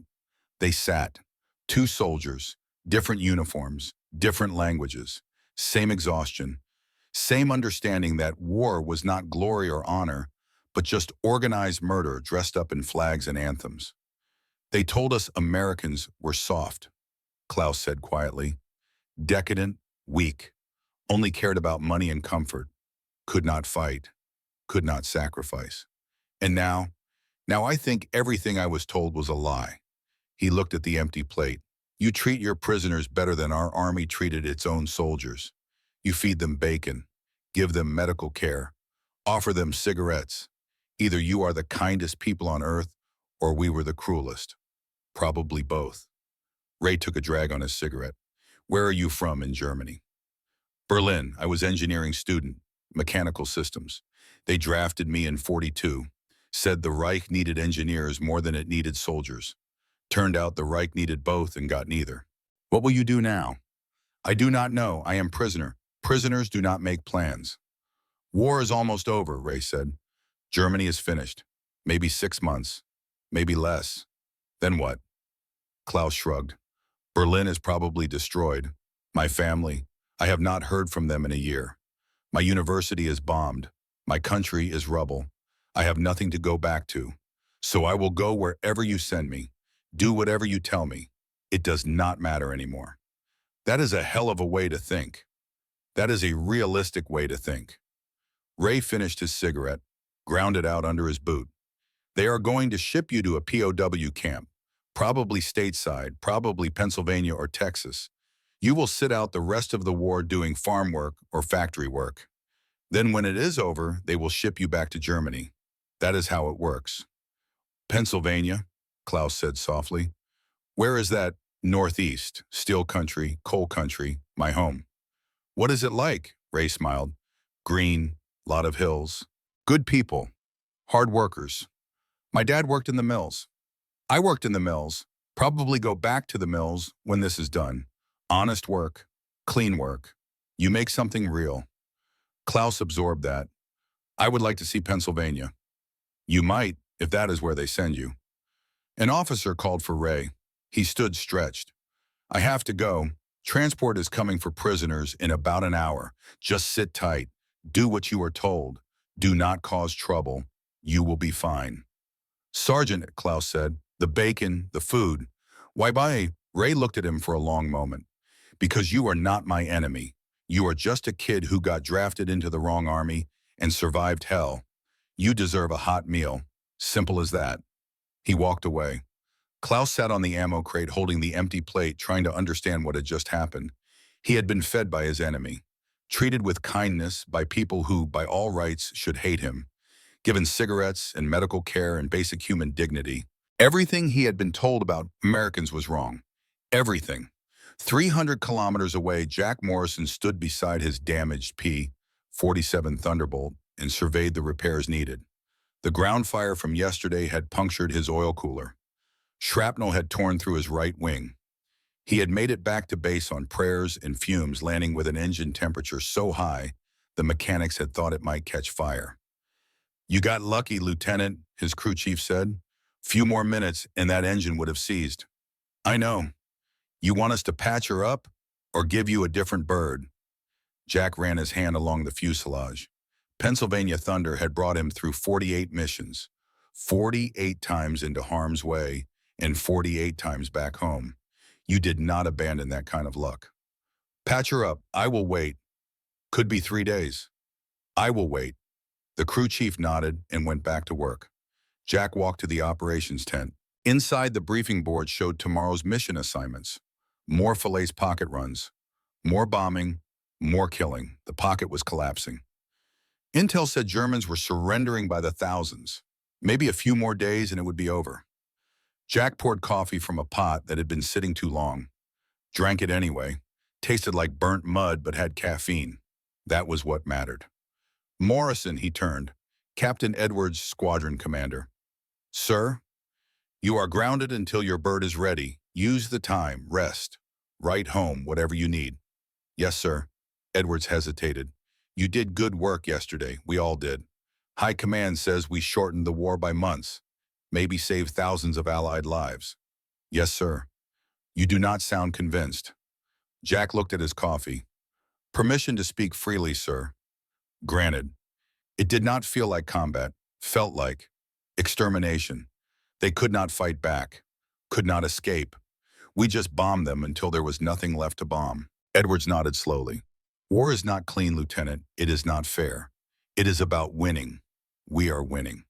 They sat. Two soldiers, different uniforms, different languages, same exhaustion, same understanding that war was not glory or honor, but just organized murder dressed up in flags and anthems. "They told us Americans were soft," Klaus said quietly. "Decadent, weak, only cared about money and comfort, could not fight, could not sacrifice. And now I think everything I was told was a lie." He looked at the empty plate. "You treat your prisoners better than our army treated its own soldiers. You feed them bacon, give them medical care, offer them cigarettes. Either you are the kindest people on earth, or we were the cruelest. Probably both." Ray took a drag on his cigarette. "Where are you from in Germany?" "Berlin. I was engineering student, mechanical systems. They drafted me in 42. Said the Reich needed engineers more than it needed soldiers. Turned out the Reich needed both and got neither. What will you do now?" "I do not know. I am prisoner. Prisoners do not make plans." "War is almost over," Ray said. "Germany is finished. Maybe 6 months. Maybe less. Then what?" Klaus shrugged. "Berlin is probably destroyed. My family, I have not heard from them in a year. My university is bombed. My country is rubble. I have nothing to go back to. So I will go wherever you send me. Do whatever you tell me. It does not matter anymore. That is a hell of a way to think. That is a realistic way to think. Ray finished his cigarette, ground it out under his boot. They are going to ship you to a POW camp, probably stateside, probably Pennsylvania or Texas. You will sit out the rest of the war doing farm work or factory work. Then when it is over, they will ship you back to Germany. That is how it works. Pennsylvania, Klaus said softly. Where is that? Northeast, steel country, coal country, my home. What is it like? Ray smiled. Green, lot of hills. Good people. Hard workers. My dad worked in the mills. I worked in the mills. Probably go back to the mills when this is done. Honest work. Clean work. You make something real. Klaus absorbed that. I would like to see Pennsylvania. You might, if that is where they send you. An officer called for Ray. He stood stretched. I have to go. Transport is coming for prisoners in about an hour. Just sit tight. Do what you are told. Do not cause trouble. You will be fine. Sergeant, Klaus said, the bacon, the food. Why, Ray looked at him for a long moment. Because you are not my enemy. You are just a kid who got drafted into the wrong army and survived hell. You deserve a hot meal. Simple as that. He walked away. Klaus sat on the ammo crate holding the empty plate, trying to understand what had just happened. He had been fed by his enemy, treated with kindness by people who, by all rights, should hate him, given cigarettes and medical care and basic human dignity. Everything he had been told about Americans was wrong. Everything. 300 kilometers away, Jack Morrison stood beside his damaged P-47 Thunderbolt and surveyed the repairs needed. The ground fire from yesterday had punctured his oil cooler. Shrapnel had torn through his right wing. He had made it back to base on prayers and fumes, landing with an engine temperature so high the mechanics had thought it might catch fire. You got lucky, Lieutenant, his crew chief said. Few more minutes and that engine would have seized. I know. You want us to patch her up or give you a different bird? Jack ran his hand along the fuselage. Pennsylvania Thunder had brought him through 48 missions, 48 times into harm's way, and 48 times back home. You did not abandon that kind of luck. Patch her up. I will wait. Could be 3 days. I will wait. The crew chief nodded and went back to work. Jack walked to the operations tent. Inside, the briefing board showed tomorrow's mission assignments. More Falaise pocket runs. More bombing. More killing. The pocket was collapsing. Intel said Germans were surrendering by the thousands. Maybe a few more days and it would be over. Jack poured coffee from a pot that had been sitting too long. Drank it anyway. Tasted like burnt mud but had caffeine. That was what mattered. Morrison, he turned. Captain Edwards, squadron commander. Sir, you are grounded until your bird is ready. Use the time, rest. Write home, whatever you need. Yes, sir. Edwards hesitated. You did good work yesterday. We all did. High Command says we shortened the war by months. Maybe saved thousands of Allied lives. Yes, sir. You do not sound convinced. Jack looked at his coffee. Permission to speak freely, sir. Granted. It did not feel like combat. Felt like extermination. They could not fight back. Could not escape. We just bombed them until there was nothing left to bomb. Edwards nodded slowly. War is not clean, Lieutenant. It is not fair. It is about winning. We are winning.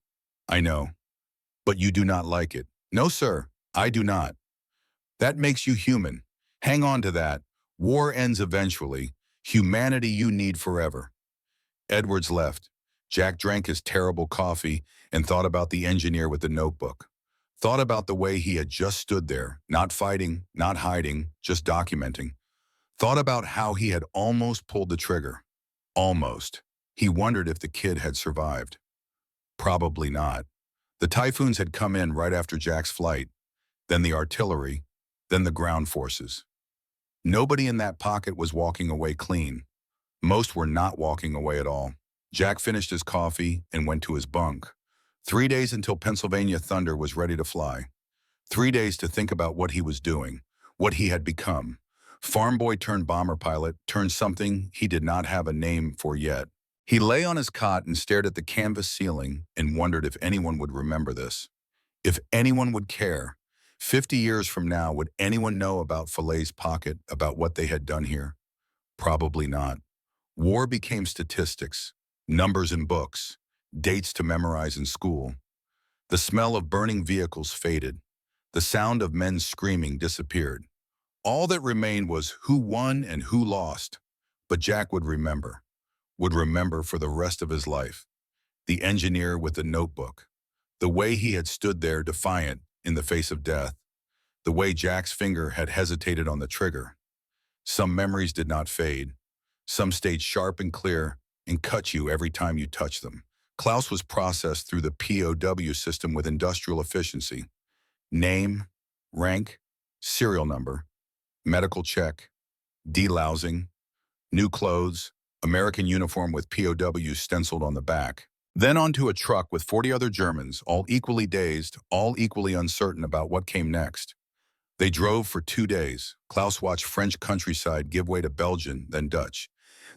I know. But you do not like it. No, sir, I do not. That makes you human. Hang on to that. War ends eventually. Humanity you need forever. Edwards left. Jack drank his terrible coffee and thought about the engineer with the notebook. Thought about the way he had just stood there, not fighting, not hiding, just documenting. Thought about how he had almost pulled the trigger. Almost. He wondered if the kid had survived. Probably not. The Typhoons had come in right after Jack's flight, then the artillery, then the ground forces. Nobody in that pocket was walking away clean. Most were not walking away at all. Jack finished his coffee and went to his bunk. 3 days until Pennsylvania Thunder was ready to fly. 3 days to think about what he was doing, what he had become. Farm boy turned bomber pilot, turned something he did not have a name for yet. He lay on his cot and stared at the canvas ceiling and wondered if anyone would remember this. If anyone would care. 50 years from now, would anyone know about Falaise Pocket, about what they had done here? Probably not. War became statistics, numbers in books, dates to memorize in school. The smell of burning vehicles faded. The sound of men screaming disappeared. All that remained was who won and who lost. But Jack would remember for the rest of his life. The engineer with the notebook. The way he had stood there defiant in the face of death. The way Jack's finger had hesitated on the trigger. Some memories did not fade. Some stayed sharp and clear and cut you every time you touched them. Klaus was processed through the POW system with industrial efficiency. Name, rank, serial number, medical check, delousing, new clothes, American uniform with POW stenciled on the back. Then onto a truck with 40 other Germans, all equally dazed, all equally uncertain about what came next. They drove for 2 days. Klaus watched French countryside give way to Belgian, then Dutch.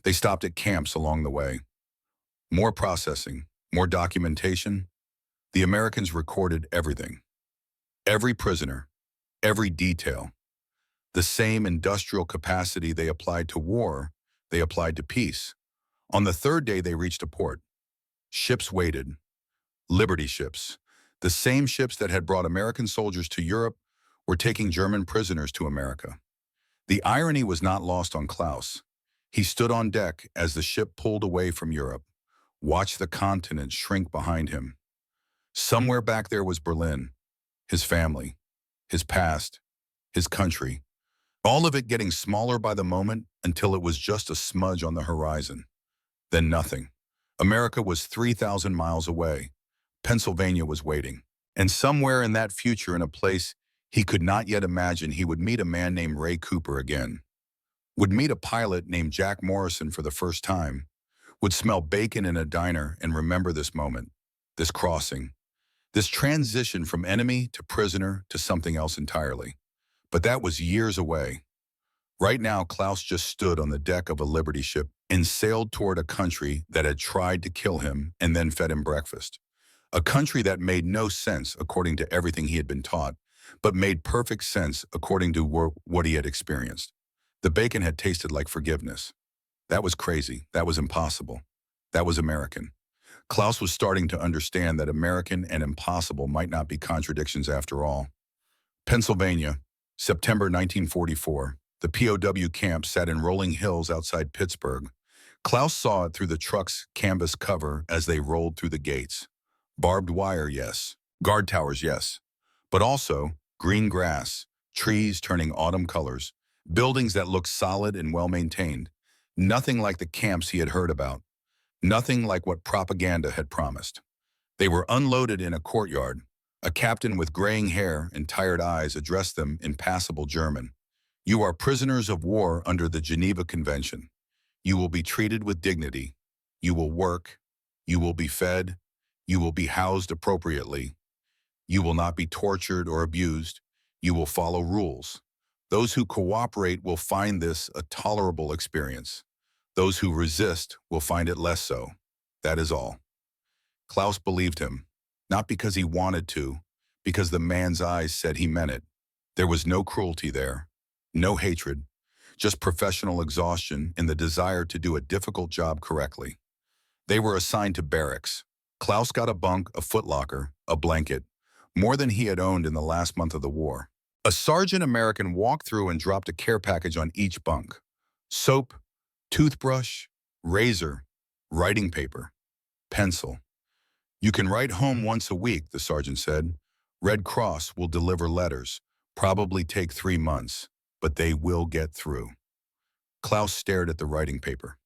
They stopped at camps along the way. More processing, more documentation. The Americans recorded everything. Every prisoner, every detail. The same industrial capacity they applied to war, they applied to peace. On the 3rd day, they reached a port. Ships waited. Liberty ships. The same ships that had brought American soldiers to Europe were taking German prisoners to America. The irony was not lost on Klaus. He stood on deck as the ship pulled away from Europe, watched the continent shrink behind him. Somewhere back there was Berlin, his family, his past, his country, all of it getting smaller by the moment until it was just a smudge on the horizon. Then nothing. America was 3,000 miles away. Pennsylvania was waiting. And somewhere in that future, in a place he could not yet imagine, he would meet a man named Ray Cooper again. Would meet a pilot named Jack Morrison for the first time. Would smell bacon in a diner and remember this moment, this crossing, this transition from enemy to prisoner to something else entirely. But that was years away. Right now, Klaus just stood on the deck of a Liberty ship and sailed toward a country that had tried to kill him and then fed him breakfast. A country that made no sense according to everything he had been taught, but made perfect sense according to what he had experienced. The bacon had tasted like forgiveness. That was crazy. That was impossible. That was American. Klaus was starting to understand that American and impossible might not be contradictions after all. Pennsylvania, September 1944. The POW camp sat in rolling hills outside Pittsburgh. Klaus saw it through the truck's canvas cover as they rolled through the gates. Barbed wire, yes. Guard towers, yes. But also green grass, trees turning autumn colors, buildings that looked solid and well-maintained. Nothing like the camps he had heard about. Nothing like what propaganda had promised. They were unloaded in a courtyard. A captain with graying hair and tired eyes addressed them in passable German. You are prisoners of war under the Geneva Convention. You will be treated with dignity. You will work. You will be fed. You will be housed appropriately. You will not be tortured or abused. You will follow rules. Those who cooperate will find this a tolerable experience. Those who resist will find it less so. That is all. Klaus believed him, not because he wanted to, because the man's eyes said he meant it. There was no cruelty there, no hatred, just professional exhaustion and the desire to do a difficult job correctly. They were assigned to barracks. Klaus got a bunk, a footlocker, a blanket, more than he had owned in the last month of the war. A sergeant American walked through and dropped a care package on each bunk. Soap, toothbrush, razor, writing paper, pencil. You can write home once a week, the sergeant said. Red Cross will deliver letters, probably take 3 months, but they will get through. Klaus stared at the writing paper.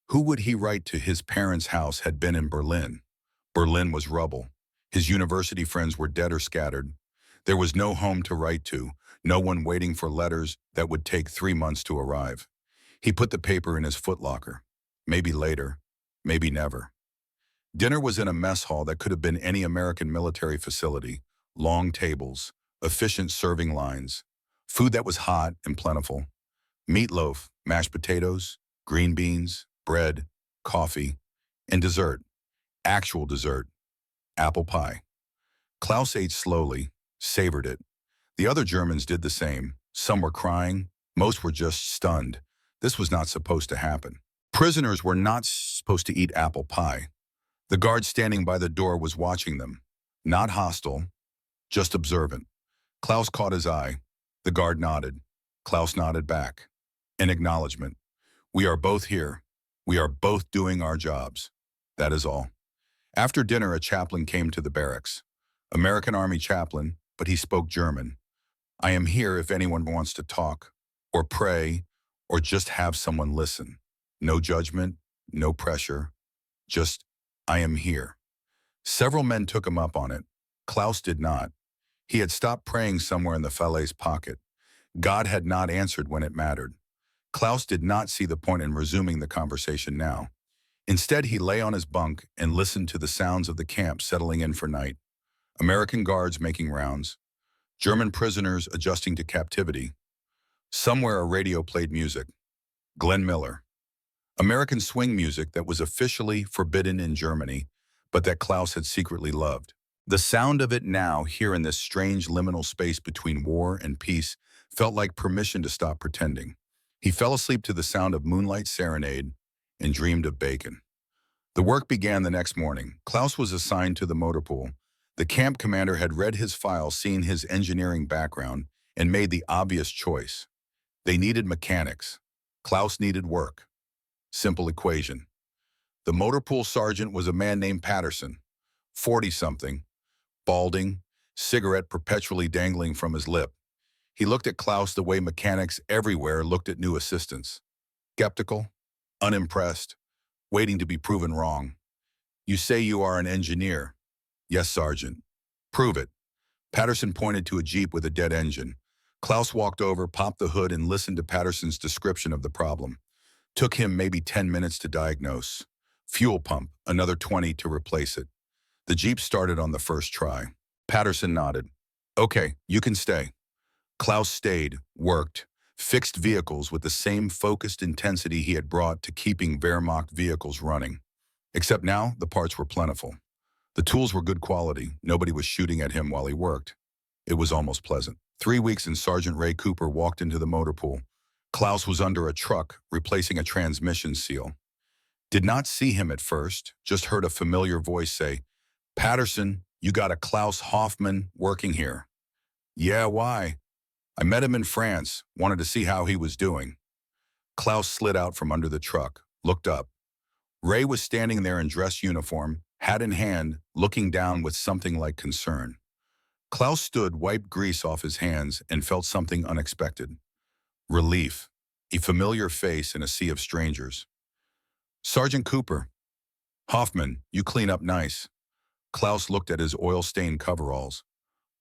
Who would he write to? His parents' house had been in Berlin. Berlin was rubble. His university friends were dead or scattered. There was no home to write to, no one waiting for letters that would take 3 months to arrive. He put the paper in his footlocker. Maybe later, maybe never. Dinner was in a mess hall that could have been any American military facility. Long tables, efficient serving lines, food that was hot and plentiful. Meatloaf, mashed potatoes, green beans, bread, coffee, and dessert. Actual dessert. Apple pie. Klaus ate slowly, savored it. The other Germans did the same. Some were crying. Most were just stunned. This was not supposed to happen. Prisoners were not supposed to eat apple pie. The guard standing by the door was watching them. Not hostile, just observant. Klaus caught his eye. The guard nodded. Klaus nodded back. In acknowledgement. We are both here. We are both doing our jobs. That is all. After dinner, a chaplain came to the barracks. American Army chaplain, but he spoke German. I am here if anyone wants to talk, or pray, or just have someone listen. No judgment, no pressure, just, I am here. Several men took him up on it. Klaus did not. He had stopped praying somewhere in the falaise pocket. God had not answered when it mattered. Klaus did not see the point in resuming the conversation now. Instead, he lay on his bunk and listened to the sounds of the camp settling in for night. American guards making rounds. German prisoners adjusting to captivity. Somewhere a radio played music. Glenn Miller. American swing music that was officially forbidden in Germany, but that Klaus had secretly loved. The sound of it now, here in this strange liminal space between war and peace, felt like permission to stop pretending. He fell asleep to the sound of Moonlight Serenade and dreamed of bacon. The work began the next morning. Klaus was assigned to the motor pool. The camp commander had read his file, seen his engineering background, and made the obvious choice. They needed mechanics. Klaus needed work. Simple equation. The motor pool sergeant was a man named Patterson, 40-something, balding, cigarette perpetually dangling from his lip. He looked at Klaus the way mechanics everywhere looked at new assistants. Skeptical, unimpressed, waiting to be proven wrong. You say you are an engineer. Yes, Sergeant. Prove it. Patterson pointed to a Jeep with a dead engine. Klaus walked over, popped the hood, and listened to Patterson's description of the problem. Took him maybe 10 minutes to diagnose. Fuel pump, another 20 to replace it. The Jeep started on the first try. Patterson nodded. Okay, you can stay. Klaus stayed, worked, fixed vehicles with the same focused intensity he had brought to keeping Wehrmacht vehicles running. Except now, the parts were plentiful. The tools were good quality. Nobody was shooting at him while he worked. It was almost pleasant. 3 weeks and Sergeant Ray Cooper walked into the motor pool. Klaus was under a truck, replacing a transmission seal. Did not see him at first, just heard a familiar voice say, Patterson, you got a Klaus Hoffman working here. Yeah, why? I met him in France, wanted to see how he was doing. Klaus slid out from under the truck, looked up. Ray was standing there in dress uniform, hat in hand, looking down with something like concern. Klaus stood, wiped grease off his hands, and felt something unexpected. Relief, a familiar face in a sea of strangers. Sergeant Cooper. Hoffman, you clean up nice. Klaus looked at his oil-stained coveralls.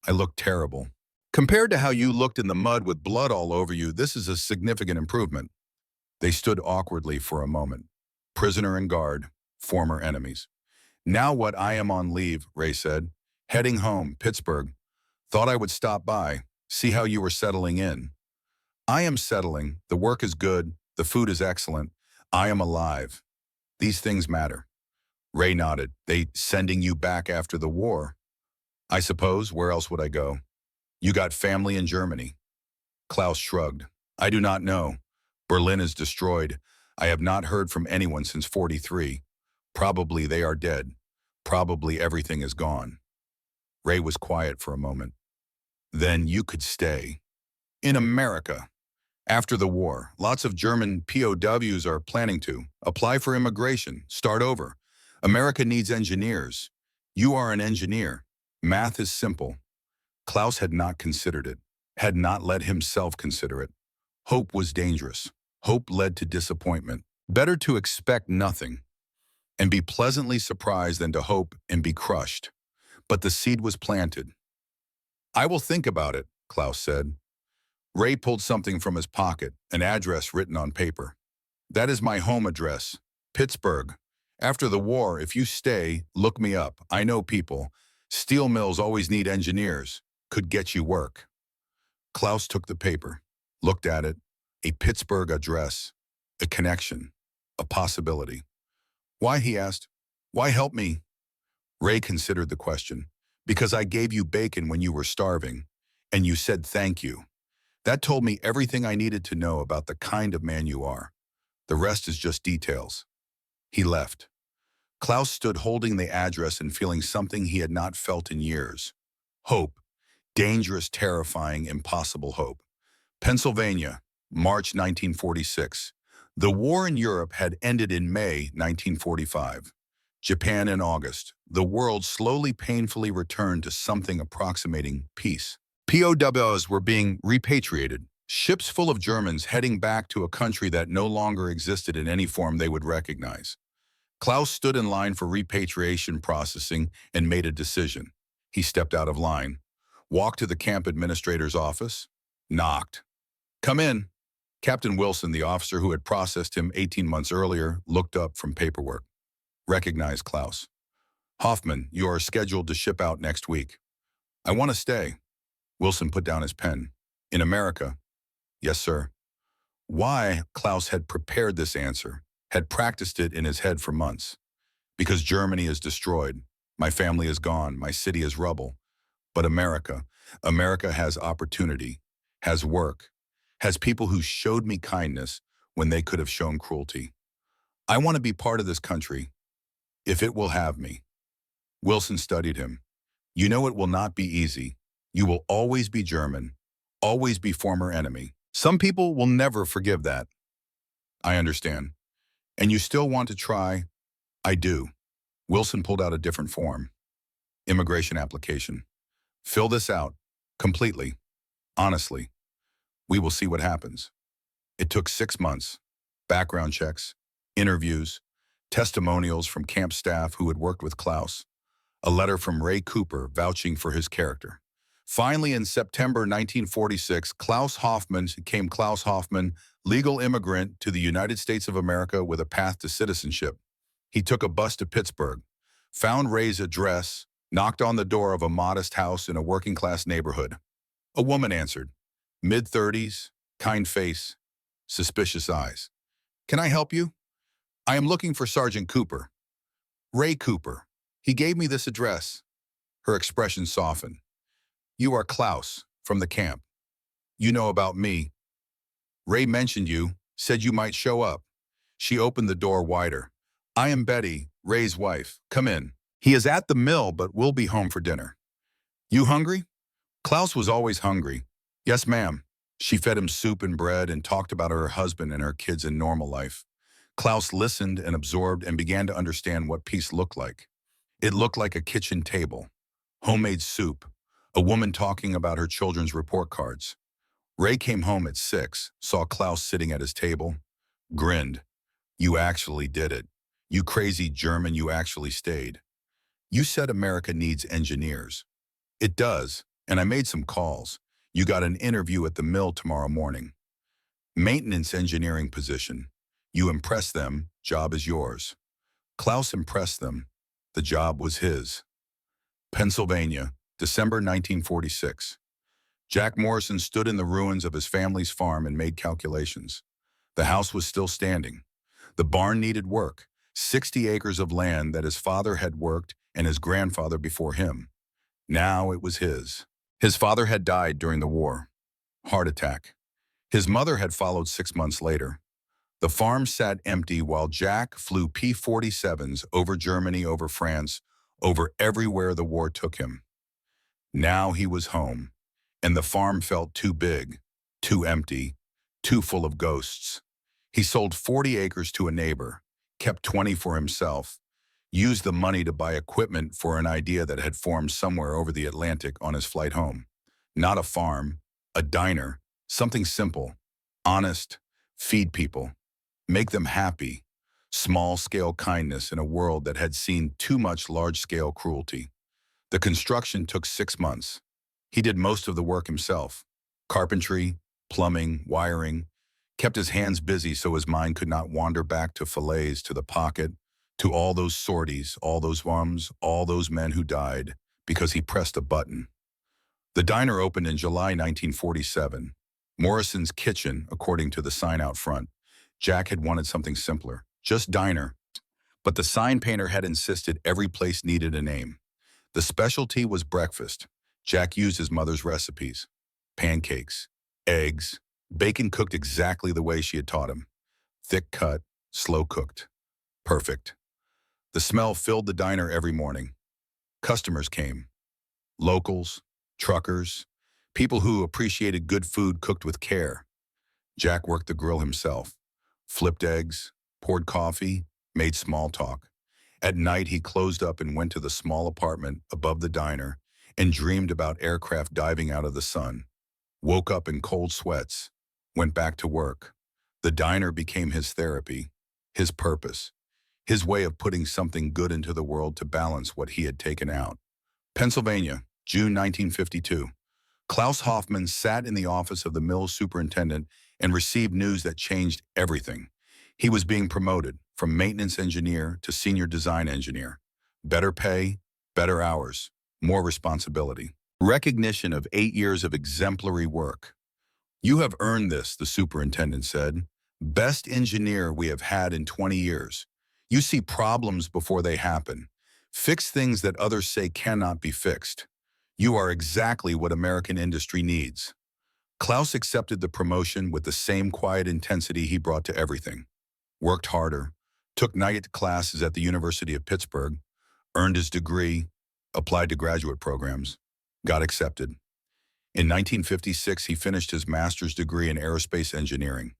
I look terrible. Compared to how you looked in the mud with blood all over you, this is a significant improvement. They stood awkwardly for a moment. Prisoner and guard, former enemies. Now what, I am on leave, Ray said. Heading home, Pittsburgh. Thought I would stop by, see how you were settling in. I am settling. The work is good. The food is excellent. I am alive. These things matter. Ray nodded. They sending you back after the war? I suppose. Where else would I go? You got family in Germany. Klaus shrugged. I do not know. Berlin is destroyed. I have not heard from anyone since '43. Probably they are dead. Probably everything is gone. Ray was quiet for a moment. Then you could stay. In America. After the war, lots of German POWs are planning to apply for immigration, start over. America needs engineers. You are an engineer. Math is simple. Klaus had not considered it, had not let himself consider it. Hope was dangerous. Hope led to disappointment. Better to expect nothing and be pleasantly surprised than to hope and be crushed. But the seed was planted. I will think about it, Klaus said. Ray pulled something from his pocket, an address written on paper. That is my home address, Pittsburgh. After the war, if you stay, look me up. I know people. Steel mills always need engineers. Could get you work. Klaus took the paper, looked at it. A Pittsburgh address, a connection, a possibility. Why, he asked. Why help me? Ray considered the question. Because I gave you bacon when you were starving, and you said thank you. That told me everything I needed to know about the kind of man you are. The rest is just details. He left. Klaus stood holding the address and feeling something he had not felt in years. Hope. Dangerous, terrifying, impossible hope. Pennsylvania, March 1946. The war in Europe had ended in May 1945. Japan in August. The world slowly, painfully returned to something approximating peace. POWs were being repatriated, ships full of Germans heading back to a country that no longer existed in any form they would recognize. Klaus stood in line for repatriation processing and made a decision. He stepped out of line, walked to the camp administrator's office, knocked. Come in. Captain Wilson, the officer who had processed him 18 months earlier, looked up from paperwork. Recognized Klaus. Hoffman, you are scheduled to ship out next week. I want to stay. Wilson put down his pen. In America? Yes, sir. Why? Klaus had prepared this answer, had practiced it in his head for months. Because Germany is destroyed. My family is gone. My city is rubble. But America has opportunity, has work, has people who showed me kindness when they could have shown cruelty. I want to be part of this country, if it will have me. Wilson studied him. You know it will not be easy. You will always be German, always be former enemy. Some people will never forgive that. I understand. And you still want to try? I do. Wilson pulled out a different form. Immigration application. Fill this out, completely, honestly. We will see what happens. It took 6 months. Background checks, interviews, testimonials from camp staff who had worked with Klaus, a letter from Ray Cooper vouching for his character. Finally, in September 1946, Klaus Hoffman became Klaus Hoffman, legal immigrant to the United States of America with a path to citizenship. He took a bus to Pittsburgh, found Ray's address, knocked on the door of a modest house in a working-class neighborhood. A woman answered, mid-30s, kind face, suspicious eyes. Can I help you? I am looking for Sergeant Cooper. Ray Cooper. He gave me this address. Her expression softened. You are Klaus, from the camp. You know about me. Ray mentioned you, said you might show up. She opened the door wider. I am Betty, Ray's wife. Come in. He is at the mill, but will be home for dinner. You hungry? Klaus was always hungry. Yes, ma'am. She fed him soup and bread and talked about her husband and her kids in normal life. Klaus listened and absorbed and began to understand what peace looked like. It looked like a kitchen table, homemade soup, a woman talking about her children's report cards. Ray came home at 6, saw Klaus sitting at his table, grinned. You actually did it. You crazy German, you actually stayed. You said America needs engineers. It does, and I made some calls. You got an interview at the mill tomorrow morning. Maintenance engineering position. You impressed them, job is yours. Klaus impressed them. The job was his. Pennsylvania, December 1946. Jack Morrison stood in the ruins of his family's farm and made calculations. The house was still standing. The barn needed work, 60 acres of land that his father had worked and his grandfather before him. Now it was his. His father had died during the war. Heart attack. His mother had followed 6 months later. The farm sat empty while Jack flew P-47s over Germany, over France, over everywhere the war took him. Now he was home, and the farm felt too big, too empty, too full of ghosts. He sold 40 acres to a neighbor, kept 20 for himself, used the money to buy equipment for an idea that had formed somewhere over the Atlantic on his flight home. Not a farm, a diner, something simple, honest, feed people, make them happy, small-scale kindness in a world that had seen too much large-scale cruelty. The construction took 6 months. He did most of the work himself. Carpentry, plumbing, wiring, kept his hands busy so his mind could not wander back to fillets, to the pocket, to all those sorties, all those bombs, all those men who died because he pressed a button. The diner opened in July 1947. Morrison's kitchen, according to the sign out front. Jack had wanted something simpler, just diner. But the sign painter had insisted every place needed a name. The specialty was breakfast. Jack used his mother's recipes. Pancakes, eggs, bacon cooked exactly the way she had taught him. Thick cut, slow cooked. Perfect. The smell filled the diner every morning. Customers came. Locals, truckers, people who appreciated good food cooked with care. Jack worked the grill himself. Flipped eggs, poured coffee, made small talk. At night, he closed up and went to the small apartment above the diner and dreamed about aircraft diving out of the sun. Woke up in cold sweats, went back to work. The diner became his therapy, his purpose, his way of putting something good into the world to balance what he had taken out. Pennsylvania, June 1952. Klaus Hoffman sat in the office of the mill's superintendent and received news that changed everything. He was being promoted from maintenance engineer to senior design engineer. Better pay, better hours, more responsibility. Recognition of 8 years of exemplary work. "You have earned this," the superintendent said. "Best engineer we have had in 20 years. You see problems before they happen. Fix things that others say cannot be fixed. You are exactly what American industry needs." Klaus accepted the promotion with the same quiet intensity he brought to everything. Worked harder, took night classes at the University of Pittsburgh, earned his degree, applied to graduate programs, got accepted. In 1956, he finished his master's degree in aerospace engineering.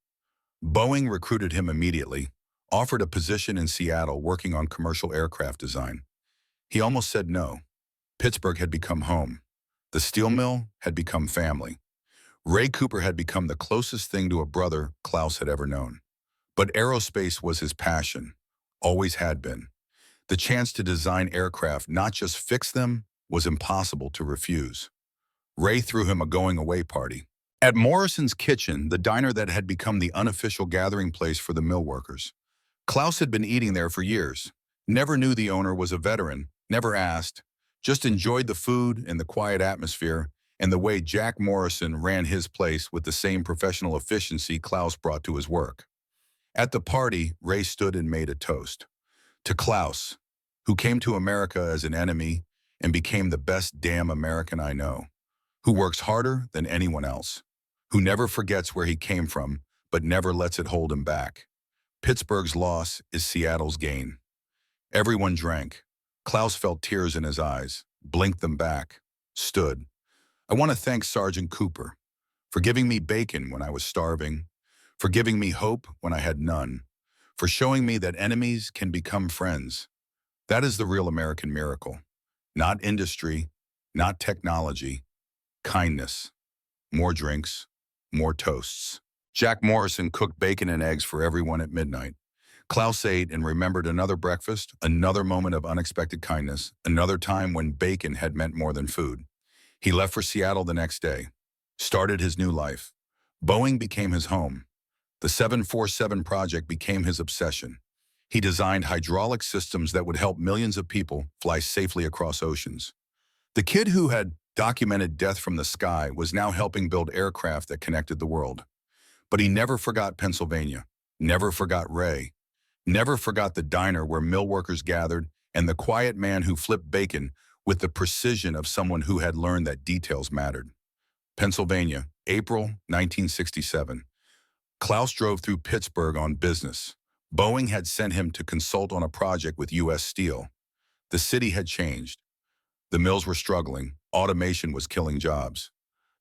Boeing recruited him immediately, offered a position in Seattle working on commercial aircraft design. He almost said no. Pittsburgh had become home. The steel mill had become family. Ray Cooper had become the closest thing to a brother Klaus had ever known. But aerospace was his passion, always had been. The chance to design aircraft, not just fix them, was impossible to refuse. Ray threw him a going-away party. At Morrison's Kitchen, the diner that had become the unofficial gathering place for the mill workers. Klaus had been eating there for years. Never knew the owner was a veteran, never asked, just enjoyed the food and the quiet atmosphere and the way Jack Morrison ran his place with the same professional efficiency Klaus brought to his work. At the party, Ray stood and made a toast. To Klaus, who came to America as an enemy and became the best damn American I know, who works harder than anyone else, who never forgets where he came from, but never lets it hold him back. Pittsburgh's loss is Seattle's gain. Everyone drank. Klaus felt tears in his eyes, blinked them back, stood. "I want to thank Sergeant Cooper for giving me bacon when I was starving, for giving me hope when I had none, for showing me that enemies can become friends. That is the real American miracle. Not industry, not technology, kindness. More drinks, more toasts." Jack Morrison cooked bacon and eggs for everyone at midnight. Klaus ate and remembered another breakfast, another moment of unexpected kindness, another time when bacon had meant more than food. He left for Seattle the next day, started his new life. Boeing became his home. The 747 project became his obsession. He designed hydraulic systems that would help millions of people fly safely across oceans. The kid who had documented death from the sky was now helping build aircraft that connected the world. But he never forgot Pennsylvania, never forgot Ray, never forgot the diner where mill workers gathered and the quiet man who flipped bacon with the precision of someone who had learned that details mattered. Pennsylvania, April 1967. Klaus drove through Pittsburgh on business. Boeing had sent him to consult on a project with U.S. Steel. The city had changed. The mills were struggling. Automation was killing jobs.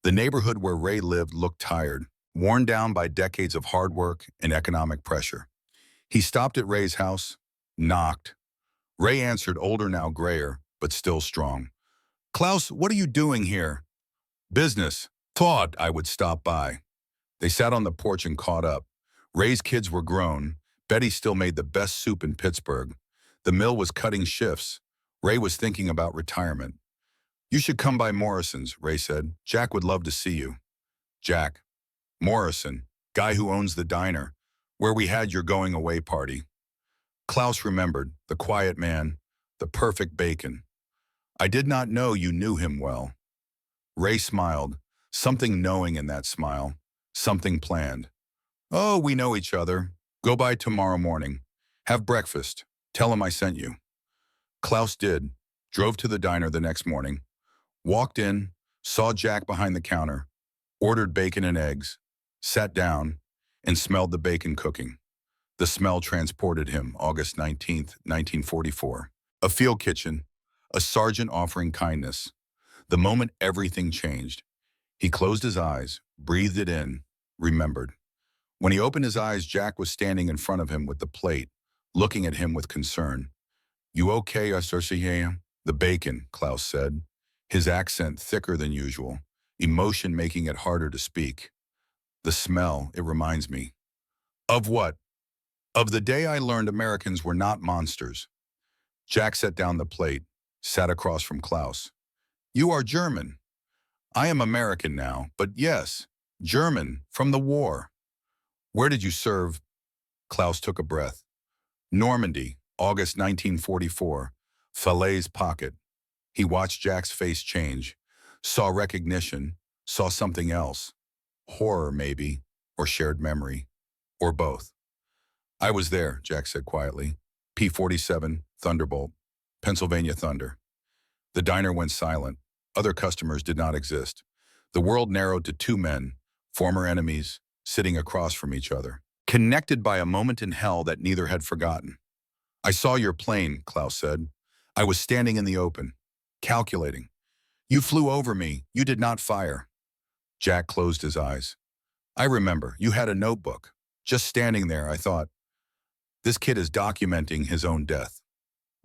The neighborhood where Ray lived looked tired, worn down by decades of hard work and economic pressure. He stopped at Ray's house, knocked. Ray answered, older now, grayer, but still strong. "Klaus, what are you doing here?" "Business. Thought I would stop by." They sat on the porch and caught up. Ray's kids were grown. Betty still made the best soup in Pittsburgh. The mill was cutting shifts. Ray was thinking about retirement. "You should come by Morrison's," Ray said. "Jack would love to see you." Jack. Morrison, guy who owns the diner, where we had your going-away party. Klaus remembered, the quiet man, the perfect bacon. "I did not know you knew him well." Ray smiled, something knowing in that smile, something planned. "Oh, we know each other. Go by tomorrow morning. Have breakfast. Tell him I sent you. Klaus did, drove to the diner the next morning, walked in, saw Jack behind the counter, ordered bacon and eggs, sat down, and smelled the bacon cooking. The smell transported him, August 19th, 1944. A field kitchen, a sergeant offering kindness. The moment everything changed, he closed his eyes, breathed it in, remembered. When he opened his eyes, Jack was standing in front of him with the plate, looking at him with concern. You okay, Associé? The bacon, Klaus said, his accent thicker than usual, emotion making it harder to speak. The smell, it reminds me. Of what? Of the day I learned Americans were not monsters. Jack set down the plate, sat across from Klaus. You are German. I am American now, but yes, German, from the war. Where did you serve? Klaus took a breath. Normandy, August 1944. Falaise pocket. He watched Jack's face change, saw recognition, saw something else. Horror, maybe, or shared memory, or both. I was there, Jack said quietly. P-47, Thunderbolt, Pennsylvania Thunder. The diner went silent. Other customers did not exist. The world narrowed to two men, former enemies, sitting across from each other, connected by a moment in hell that neither had forgotten. I saw your plane, Klaus said. I was standing in the open, calculating. You flew over me. You did not fire. Jack closed his eyes. I remember, you had a notebook. Just standing there, I thought, this kid is documenting his own death.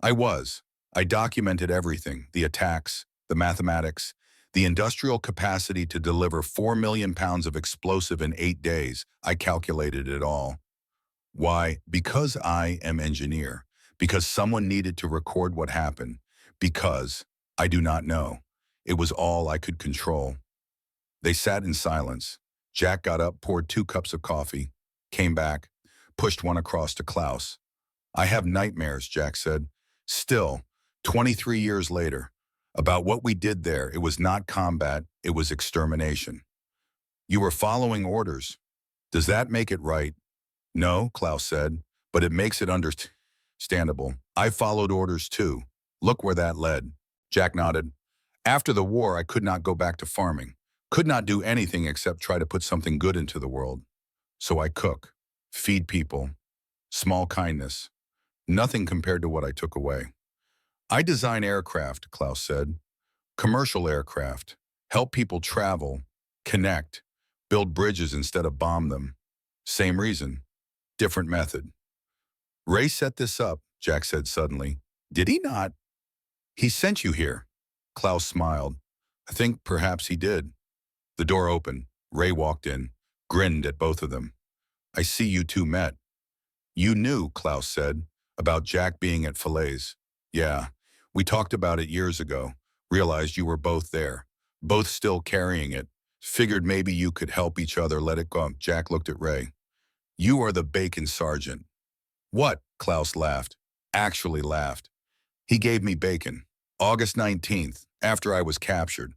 I was. I documented everything, the attacks, the mathematics, the industrial capacity to deliver 4 million pounds of explosive in 8 days. I calculated it all. Why? Because I am engineer. Because someone needed to record what happened. Because I do not know. It was all I could control. They sat in silence. Jack got up, poured 2 cups of coffee, came back, pushed one across to Klaus. I have nightmares, Jack said. Still, 23 years later, about what we did there. It was not combat, it was extermination. You were following orders. Does that make it right? No, Klaus said, but it makes it understandable. I followed orders too. Look where that led. Jack nodded. After the war, I could not go back to farming. Could not do anything except try to put something good into the world. So I cook, feed people, small kindness. Nothing compared to what I took away. I design aircraft, Klaus said. Commercial aircraft. Help people travel, connect, build bridges instead of bomb them. Same reason, different method. Ray set this up, Jack said suddenly. Did he not? He sent you here. Klaus smiled. I think perhaps he did. The door opened. Ray walked in, grinned at both of them. I see you two met. You knew, Klaus said, about Jack being at Falaise. Yeah, we talked about it years ago. Realized you were both there, both still carrying it. Figured maybe you could help each other let it go. Jack looked at Ray. You are the bacon sergeant. What? Klaus laughed. Actually laughed. He gave me bacon. August 19th, after I was captured.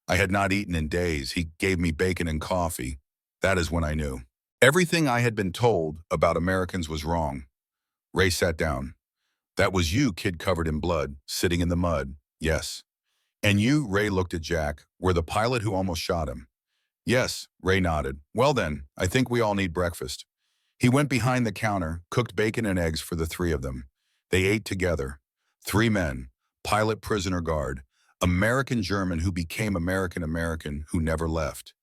I had not eaten in days. He gave me bacon and coffee. That is when I knew. Everything I had been told about Americans was wrong. Ray sat down. That was you, kid covered in blood, sitting in the mud. Yes. And you, Ray looked at Jack, were the pilot who almost shot him. Yes, Ray nodded. Well then, I think we all need breakfast. He went behind the counter, cooked bacon and eggs for the 3 of them. They ate together. 3 men, pilot, prisoner, guard, American-German who became American-American who never left,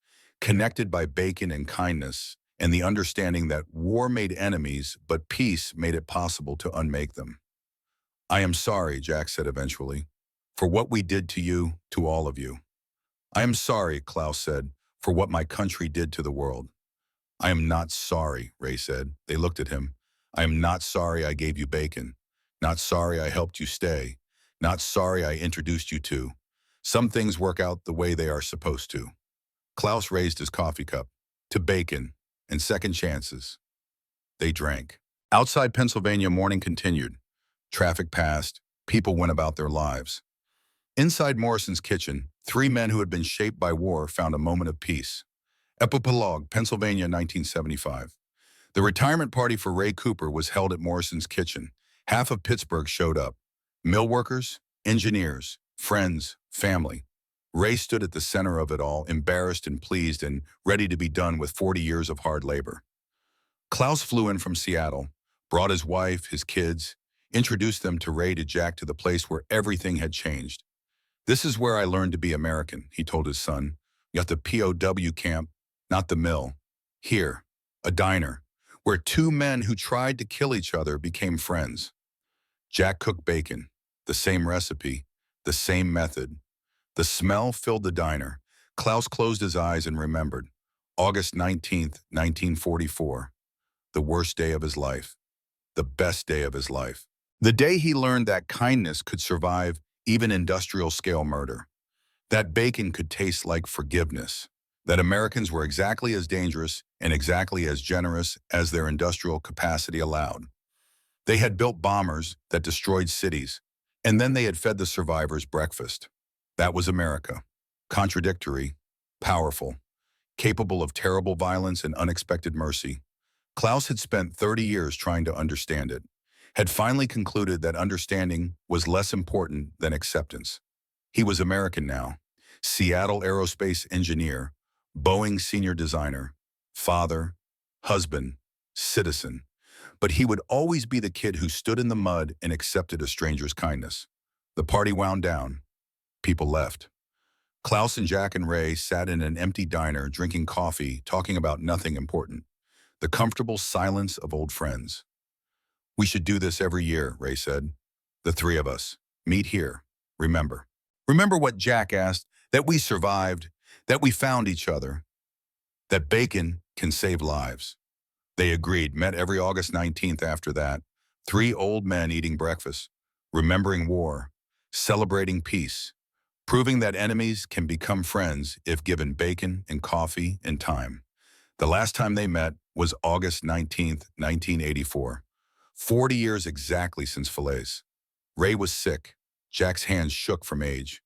connected by bacon and kindness, and the understanding that war made enemies, but peace made it possible to unmake them. I am sorry, Jack said eventually, for what we did to you, to all of you. I am sorry, Klaus said, for what my country did to the world. I am not sorry, Ray said. They looked at him. I am not sorry I gave you bacon. Not sorry I helped you stay. Not sorry I introduced you to. Some things work out the way they are supposed to. Klaus raised his coffee cup. To bacon and second chances. They drank. Outside Pennsylvania, morning continued. Traffic passed. People went about their lives. Inside Morrison's kitchen, 3 men who had been shaped by war found a moment of peace. Epilogue, Pennsylvania, 1975. The retirement party for Ray Cooper was held at Morrison's kitchen, Half of Pittsburgh showed up. Mill workers, engineers, friends, family. Ray stood at the center of it all, embarrassed and pleased and ready to be done with 40 years of hard labor. Klaus flew in from Seattle, brought his wife, his kids, introduced them to Ray to Jack to the place where everything had changed. "This is where I learned to be American," he told his son. "You got the POW camp, not the mill. Here, a diner, where two men who tried to kill each other became friends." Jack cooked bacon, the same recipe, the same method. The smell filled the diner. Klaus closed his eyes and remembered. August 19th, 1944. The worst day of his life. The best day of his life. The day he learned that kindness could survive even industrial-scale murder. That bacon could taste like forgiveness. That Americans were exactly as dangerous and exactly as generous as their industrial capacity allowed. They had built bombers that destroyed cities, and then they had fed the survivors breakfast. That was America. Contradictory, powerful, capable of terrible violence and unexpected mercy. Klaus had spent 30 years trying to understand it, had finally concluded that understanding was less important than acceptance. He was American now, Seattle aerospace engineer, Boeing senior designer, father, husband, citizen. But he would always be the kid who stood in the mud and accepted a stranger's kindness. The party wound down. People left. Klaus and Jack and Ray sat in an empty diner drinking coffee, talking about nothing important. The comfortable silence of old friends. "We should do this every year," Ray said. "The three of us. Meet here. Remember. Remember what Jack asked, that we survived, that we found each other, that bacon can save lives." They agreed, met every August 19th after that. Three old men eating breakfast, remembering war, celebrating peace, proving that enemies can become friends if given bacon and coffee and time. The last time they met was August 19th, 1984. 40 years exactly since Falaise. Ray was sick. Jack's hands shook from age.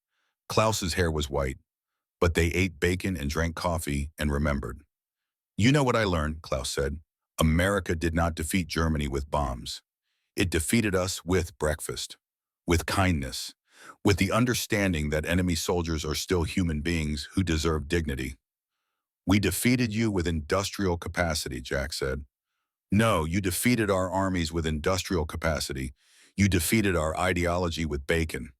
Klaus's hair was white. But they ate bacon and drank coffee and remembered. "You know what I learned," Klaus said. "America did not defeat Germany with bombs. It defeated us with breakfast, with kindness, with the understanding that enemy soldiers are still human beings who deserve dignity." "We defeated you with industrial capacity," Jack said. "No, you defeated our armies with industrial capacity. You defeated our ideology with bacon."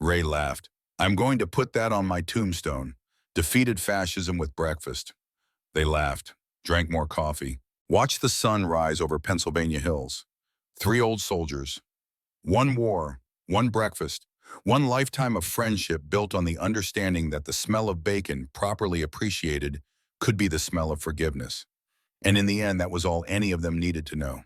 Ray laughed. "I'm going to put that on my tombstone. Defeated fascism with breakfast." They laughed, drank more coffee, watched the sun rise over Pennsylvania hills. Three old soldiers. One war, one breakfast, one lifetime of friendship built on the understanding that the smell of bacon, properly appreciated, could be the smell of forgiveness. And in the end, that was all any of them needed to know.